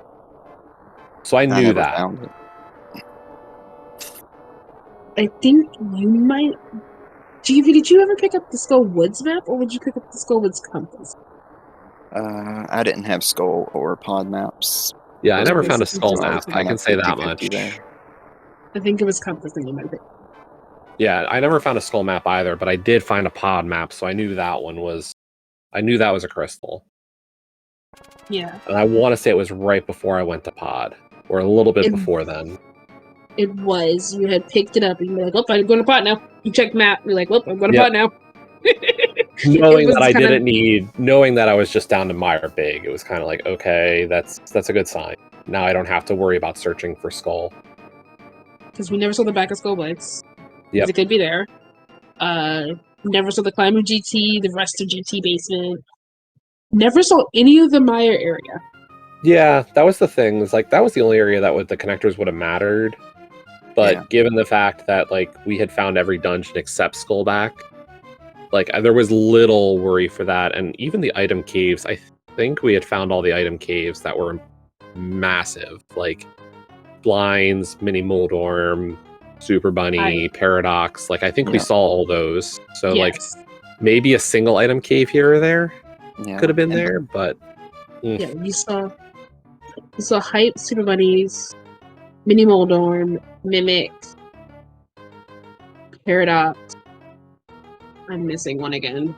So I knew never that. found it. I think you might. GV, did you ever pick up the Skull Woods map, or would you pick up the Skull Woods compass? I didn't have Skull or Pod maps. Yeah, I never Okay, found a so skull just map. I kinda can say that 50-50 much. there. I think it was compass that you might pick. Yeah, I never found a skull map either, but I did find a pod map, so I knew that one was. I knew that was a crystal. Yeah. And I want to say it was right before I went to Pod, or a little bit before then. It was. You had picked it up, and you're like, "Oh, I'm going to Pod now." You check map. You're like, "Well, I'm going to Pod now." Knowing that I didn't need, knowing that I was just down to Meyer Big, it was kind of like, okay, that's a good sign. Now I don't have to worry about searching for skull. Because we never saw the back of Skull Woods. Yep. It could be there. Never saw the Climber GT, the rest of GT basement. Never saw any of the Meyer area. Yeah, that was the thing. It's like that was the only area that the connectors would have mattered. But given the fact that like we had found every dungeon except Skullback, like there was little worry for that. And even the item caves, I think we had found all the item caves that were massive, like Blinds, Mini Moldorm, Super Bunny, Paradox. Like I think we saw all those. So like maybe a single item cave here or there could have been there, but yeah, you saw Hype, Super Bunnies, Mini Moldorm, Mimic, Paradox. I'm missing one again.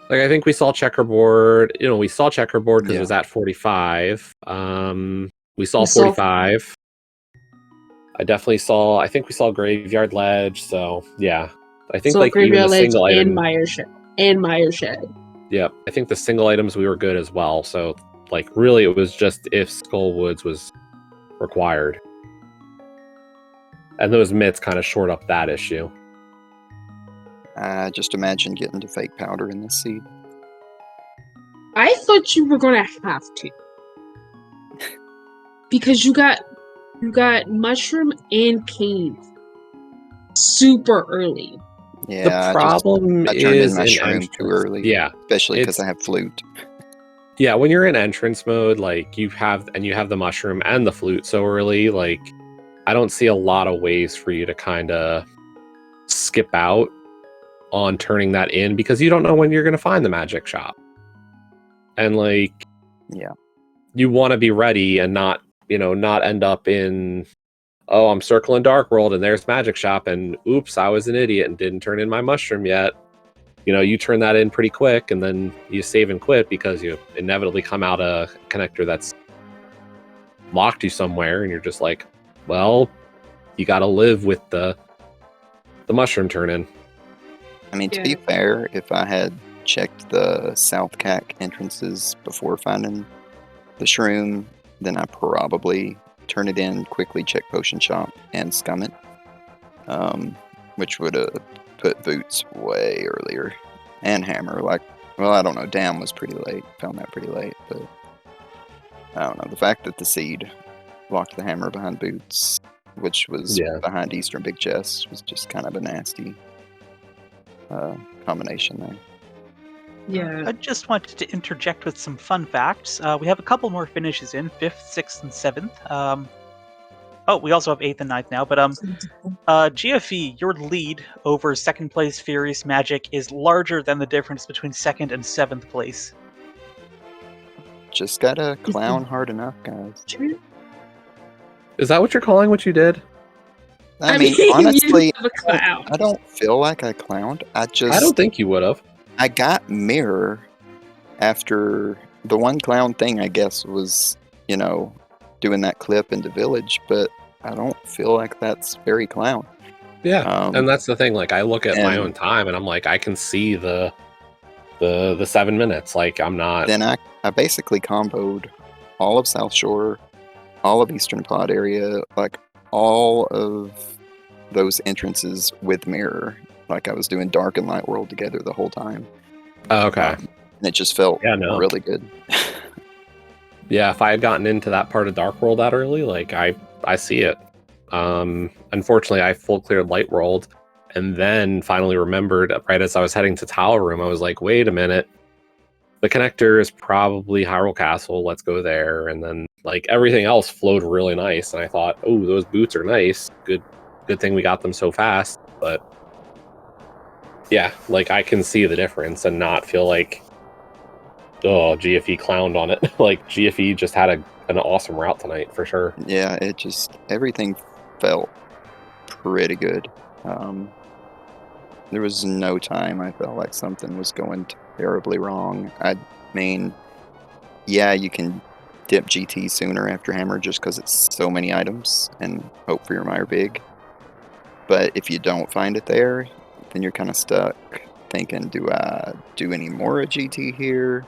Like I think we saw Checkerboard. You know, we saw Checkerboard because it was at 45. We saw 45. I definitely saw. I think we saw Graveyard Ledge. So yeah, I think like even the single item and Meyer Shed. Yep, I think the single items we were good as well. So like really, it was just if Skull Woods was required, and those myths kind of shored up that issue. Just imagine getting to fake powder in this seed. I thought you were gonna have to, because you got mushroom and cave super early. Yeah, the problem I turned is in mushroom too early. Yeah, especially because I have flute. Yeah, when you're in entrance mode, like you have the mushroom and the flute so early, like I don't see a lot of ways for you to kind of skip out on turning that in because you don't know when you're going to find the magic shop. And like, yeah, you want to be ready and not end up in oh, I'm circling Dark World and there's Magic Shop, and oops, I was an idiot and didn't turn in my mushroom yet. You turn that in pretty quick, and then you save and quit because you inevitably come out a connector that's locked you somewhere, and you're just like, well, you got to live with the mushroom turn-in. I mean, to be fair, if I had checked the South CAC entrances before finding the shroom, then I probably turn it in, quickly check Potion Shop, and scum it, which would have put Boots way earlier, and Hammer. I don't know, Dam was pretty late, found that pretty late, but I don't know, the fact that the Seed locked the Hammer behind Boots, which was behind Eastern Big Chest, was just kind of a nasty combination there. Yeah. I just wanted to interject with some fun facts. We have a couple more finishes in 5th, 6th, and 7th. We also have 8th and 9th now, but GFE, your lead over 2nd place Furious Magic is larger than the difference between 2nd and 7th place. Just gotta clown hard enough, guys. Is that what you're calling what you did? I mean, honestly, I don't feel like I clowned. I don't think you would have. I got Mirror after the one clown thing, I guess, was, doing that clip into Village, but I don't feel like that's very clown. Yeah, and that's the thing. Like, I look at my own time, and I'm like, I can see the 7 minutes. Like, I'm not. Then I basically comboed all of South Shore, all of Eastern Pod area, like all of those entrances with Mirror. Like, I was doing Dark and Light World together the whole time. Oh, okay. And it just felt really good. Yeah, if I had gotten into that part of Dark World that early, like, I see it. Unfortunately, I full cleared Light World, and then finally remembered right as I was heading to Tower Room, I was like, wait a minute. The connector is probably Hyrule Castle. Let's go there. And then, like, everything else flowed really nice. And I thought, oh, those boots are nice. Good thing we got them so fast. But yeah, like, I can see the difference and not feel like, oh, GFE clowned on it. Like, GFE just had an awesome route tonight for sure. Yeah, everything felt pretty good. There was no time I felt like something was going terribly wrong. I mean, yeah, you can dip GT sooner after Hammer just because it's so many items and hope for your Mire Big. But if you don't find it there, then you're kind of stuck thinking, do I do any more at GT here?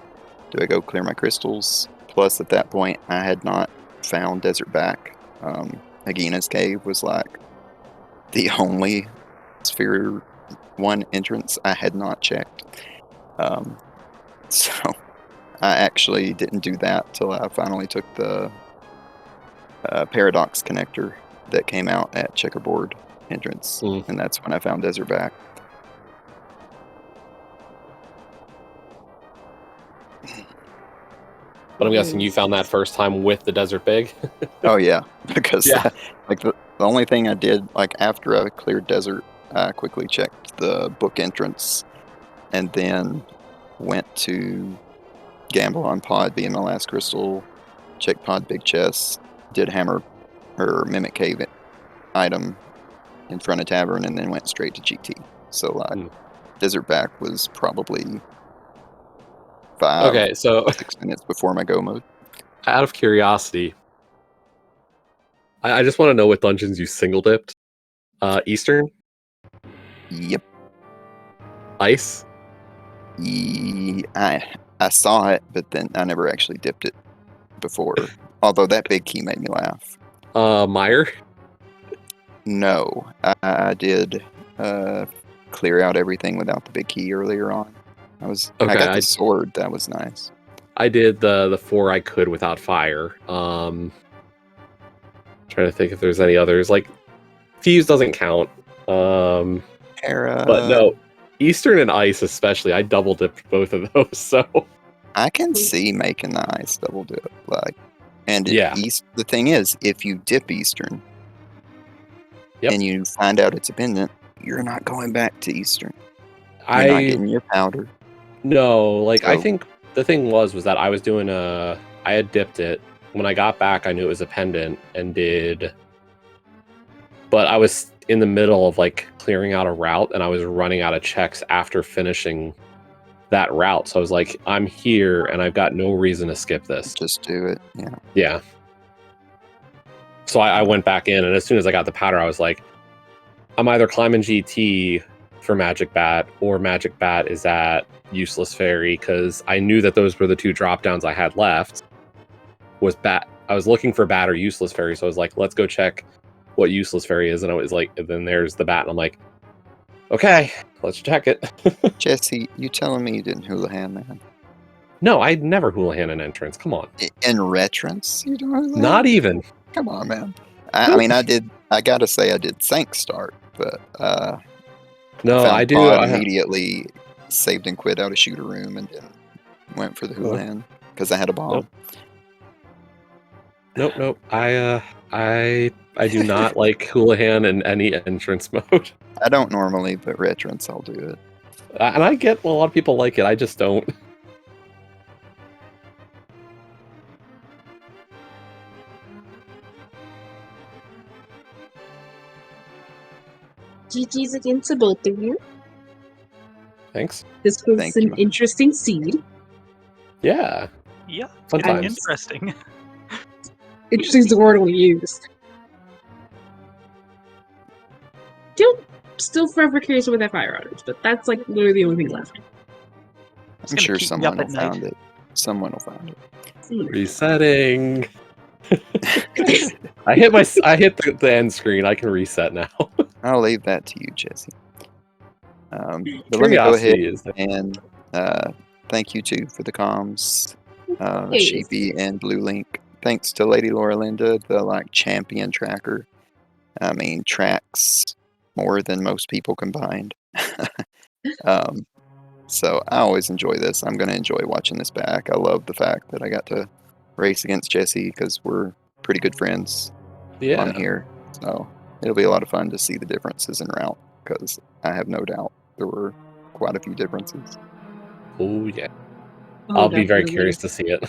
Do I go clear my crystals? Plus, at that point, I had not found Desert Back. Hagina's Cave was like the only Sphere 1 entrance I had not checked. So I actually didn't do that till I finally took the Paradox connector that came out at Checkerboard entrance, and that's when I found Desert Back. But I'm guessing you found that first time with the Desert Big? Oh yeah, because the only thing I did, like, after I cleared Desert, I quickly checked the book entrance, and then went to Gamble on Pod being my last crystal, checked Pod Big Chest, did Hammer or Mimic Cave item in front of Tavern, and then went straight to GT. So like, Desert Back was probably 6 minutes before my go mode. Out of curiosity, I just want to know what dungeons you single dipped. Eastern? Yep. Ice? I saw it, but then I never actually dipped it before. Although that big key made me laugh. Mire? No, I did clear out everything without the big key earlier on. I got the sword. That was nice. I did the 4 I could without fire. Trying to think if there's any others. Like, Fuse doesn't count. But no, Eastern and Ice especially, I double dipped both of those. So I can see making the Ice double dip. The thing is, if you dip Eastern and you find out it's a pendant, you're not going back to Eastern. You're not getting your powder. No, I think the thing was that I was doing I had dipped it. When I got back, I knew it was a pendant and did but I was in the middle of like clearing out a route, and I was running out of checks after finishing that route. So I was like, I'm here, and I've got no reason to skip this. Just do it. Yeah. Yeah. So I went back in, and as soon as I got the powder, I was like, I'm either climbing GT for Magic Bat, or Magic Bat is at Useless Fairy, because I knew that those were the two drop downs I had left. I was looking for Bat or Useless Fairy, so I was like, let's go check what Useless Fairy is, and I was like, and then there's the Bat, and I'm like, okay, let's check it. Jesse, you telling me you didn't hula hand, man? No, I'd never hula hand an entrance. Come on. In Retrance, you don't hula hand? Not even. Come on, man. I mean, I did. I gotta say, I did Thank Start, but No, found I do. Pod immediately saved and quit out of shooter room and then went for the hula hand because I had a bomb. Nope. I do not like hula hand in any entrance mode. I don't normally, but Retrance, I'll do it. And I get a lot of people like it. I just don't. GG's again to both of you. Thanks. This was Thank an you. interesting seed. Yeah. Yeah, Fun getting times. interesting. Interesting is the word we used. Still forever curious with that fire otters, but that's like literally the only thing left. It's I'm gonna sure keep me someone up will at night. find it. Someone will find it. Resetting. I hit the end screen. I can reset now. I'll leave that to you, Jesse. But let me go ahead Curiosity is and thank you too for the comms, Hey. Sheepy and Blue Link. Thanks to Lady Laura Linda, the champion tracker. I mean, tracks more than most people combined. So I always enjoy this. I'm going to enjoy watching this back. I love the fact that I got to race against Jesse because we're pretty good friends on here. So it'll be a lot of fun to see the differences in route because I have no doubt there were quite a few differences. Oh yeah. Oh, I'll be very definitely. curious to see it.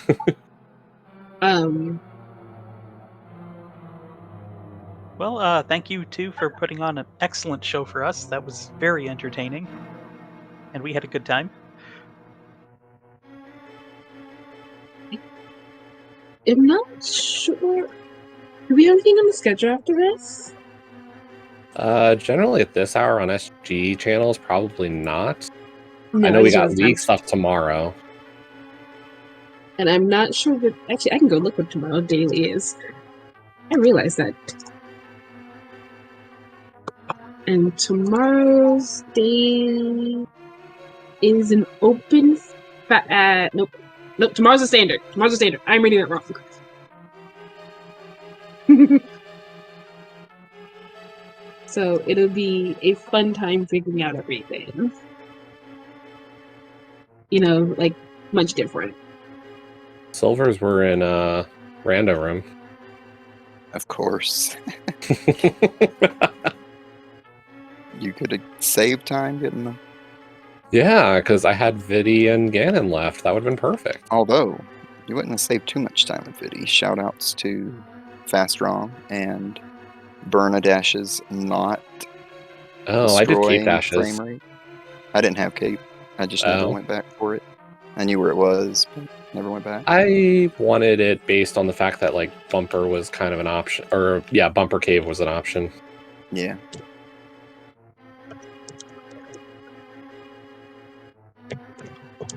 Well, thank you too for putting on an excellent show for us. That was very entertaining, and we had a good time. I'm not sure. Do we have anything on the schedule after this? Generally at this hour on SG channels, probably not. No, I know we just got wasn't. league stuff tomorrow. And I'm not sure that. Actually, I can go look what tomorrow daily is. I realized that. And tomorrow's day is an open. Nope. Tomorrow's a standard. I'm reading it wrong. So it'll be a fun time figuring out everything. Much different. Silvers were in rando room. Of course. You could have saved time getting them. Yeah, because I had Vidi and Ganon left. That would have been perfect. Although, you wouldn't have saved too much time with Vidi. Shoutouts to Fast Rom and Bernadash's not Oh, I did destroying Cape Dashes. frame rate. I didn't have Cape. I just never went back for it. I knew where it was, but never went back. I wanted it based on the fact that Bumper was kind of an option, or yeah, Bumper Cave was an option. Yeah.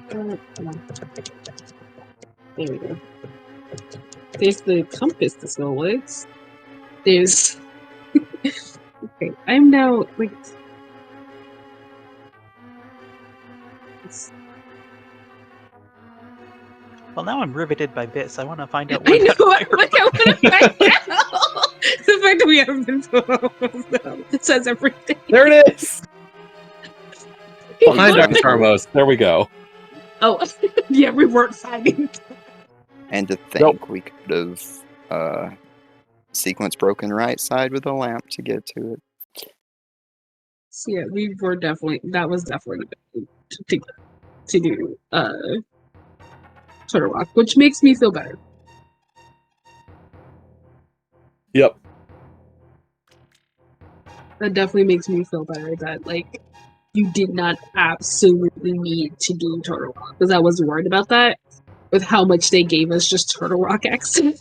There we go. There's the compass to go with. There's. Okay, I'm now Well, now I'm riveted by this. I want to find out I where know that what fire I want to find out. The fact that we haven't been told it says everything. There it is! Behind Dark Tarmos. There we go. Oh, yeah, we weren't finding. And to think we could have sequence broken right side with a lamp to get to it. So yeah, we were definitely. That was definitely to do Turtle Rock, which makes me feel better. Yep. That definitely makes me feel better that, like, you did not absolutely need to do Turtle Rock, because I was worried about that with how much they gave us just Turtle Rock accent.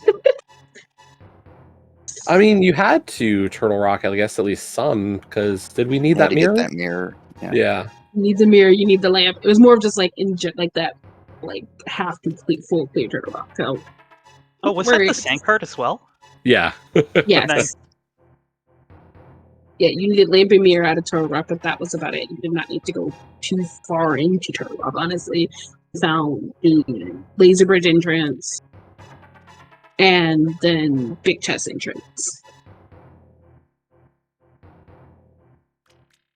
I mean, you had to Turtle Rock, I guess, at least some, because did we need Had that to mirror? get that mirror. Yeah. Yeah. You need the mirror, you need the lamp. It was more of just like like that, like half complete, full clear Turtle Rock. So, Oh, was that the sand cart as well? Yeah. yes. Nice. Yeah, you needed lamp and mirror out of Turtle Rock, but that was about it. You did not need to go too far into Turtle Rock, honestly. Found the laser bridge entrance and then big chest entrance.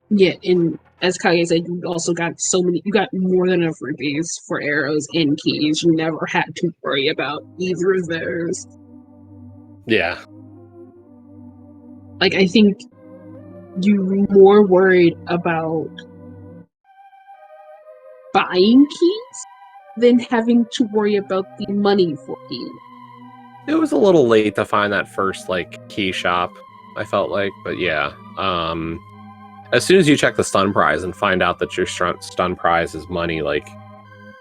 Yeah, and as Kage said, you also got you got more than enough rupees for arrows and keys. You never had to worry about either of those. Yeah. Like, I think you were more worried about buying keys than having to worry about the money for keys. It was a little late to find that first, like, key shop, I felt like, but yeah. As soon as you check the stun prize and find out that your stun prize is money, like,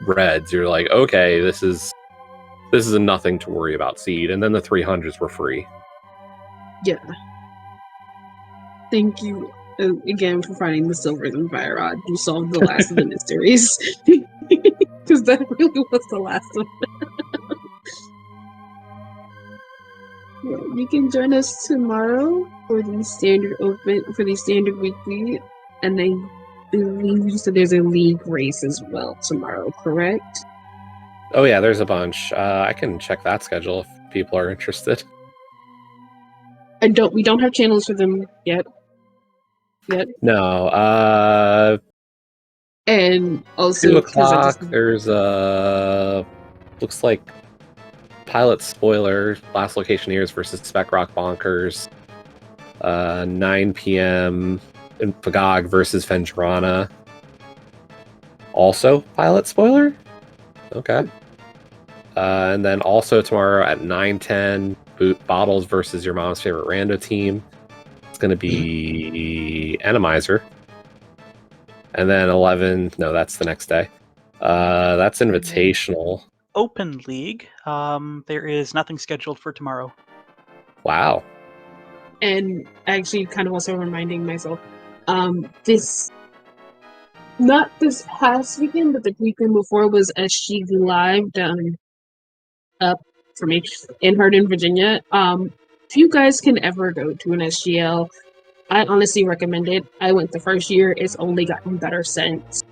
reds, you're like, okay, this is a nothing to worry about seed, and then the 300s were free. Yeah. Thank you again for finding the silver and fire rod. You solved the last of the mysteries. Because that really was the last of them. Yeah, you can join us tomorrow for the standard weekly, and I believe you said there's a league race as well tomorrow, correct? Oh yeah, there's a bunch. I can check that schedule if people are interested. And we don't have channels for them yet. No. And also 2 o'clock. There's looks like Pilot Spoiler, Last Locationeers versus Spec Rock Bonkers. 9 p.m. in Pagog versus Fendrana. Also Pilot Spoiler? Okay. And then also tomorrow at 9:10, Bottles versus your mom's favorite rando team. It's going to be Randomizer. And then 11, no, that's the next day. That's Invitational. Open League. There is nothing scheduled for tomorrow. Wow. And actually, kind of also reminding myself, not this past weekend, but the weekend before was SG Live down up for me in Hardin, Virginia. If you guys can ever go to an SGL, I honestly recommend it. I went the first year; it's only gotten better since.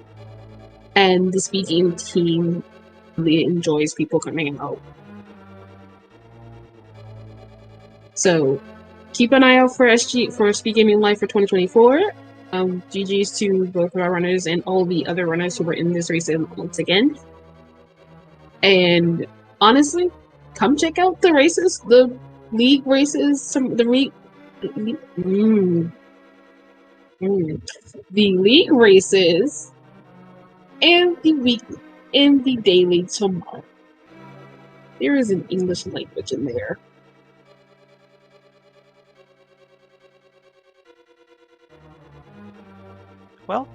And the speaking team really enjoys people coming out. So keep an eye out for Speed Gaming Live for 2024. GG's to both of our runners and all the other runners who were in this race once again. And honestly, come check out the races, the league races, the league races, and the week and the daily tomorrow. There is an English language in there. Well,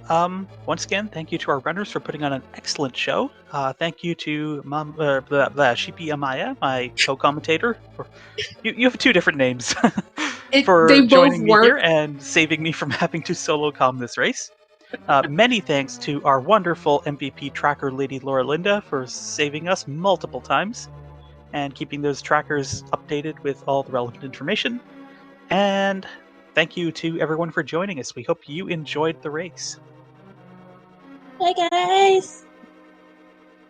once again, thank you to our runners for putting on an excellent show. Thank you to Shipi Amaya, my co-commentator. You have 2 different names for joining me here and saving me from having to solo comm this race. Many thanks to our wonderful MVP tracker, Lady Laura Linda, for saving us multiple times and keeping those trackers updated with all the relevant information. And thank you to everyone for joining us. We hope you enjoyed the race. Bye, guys.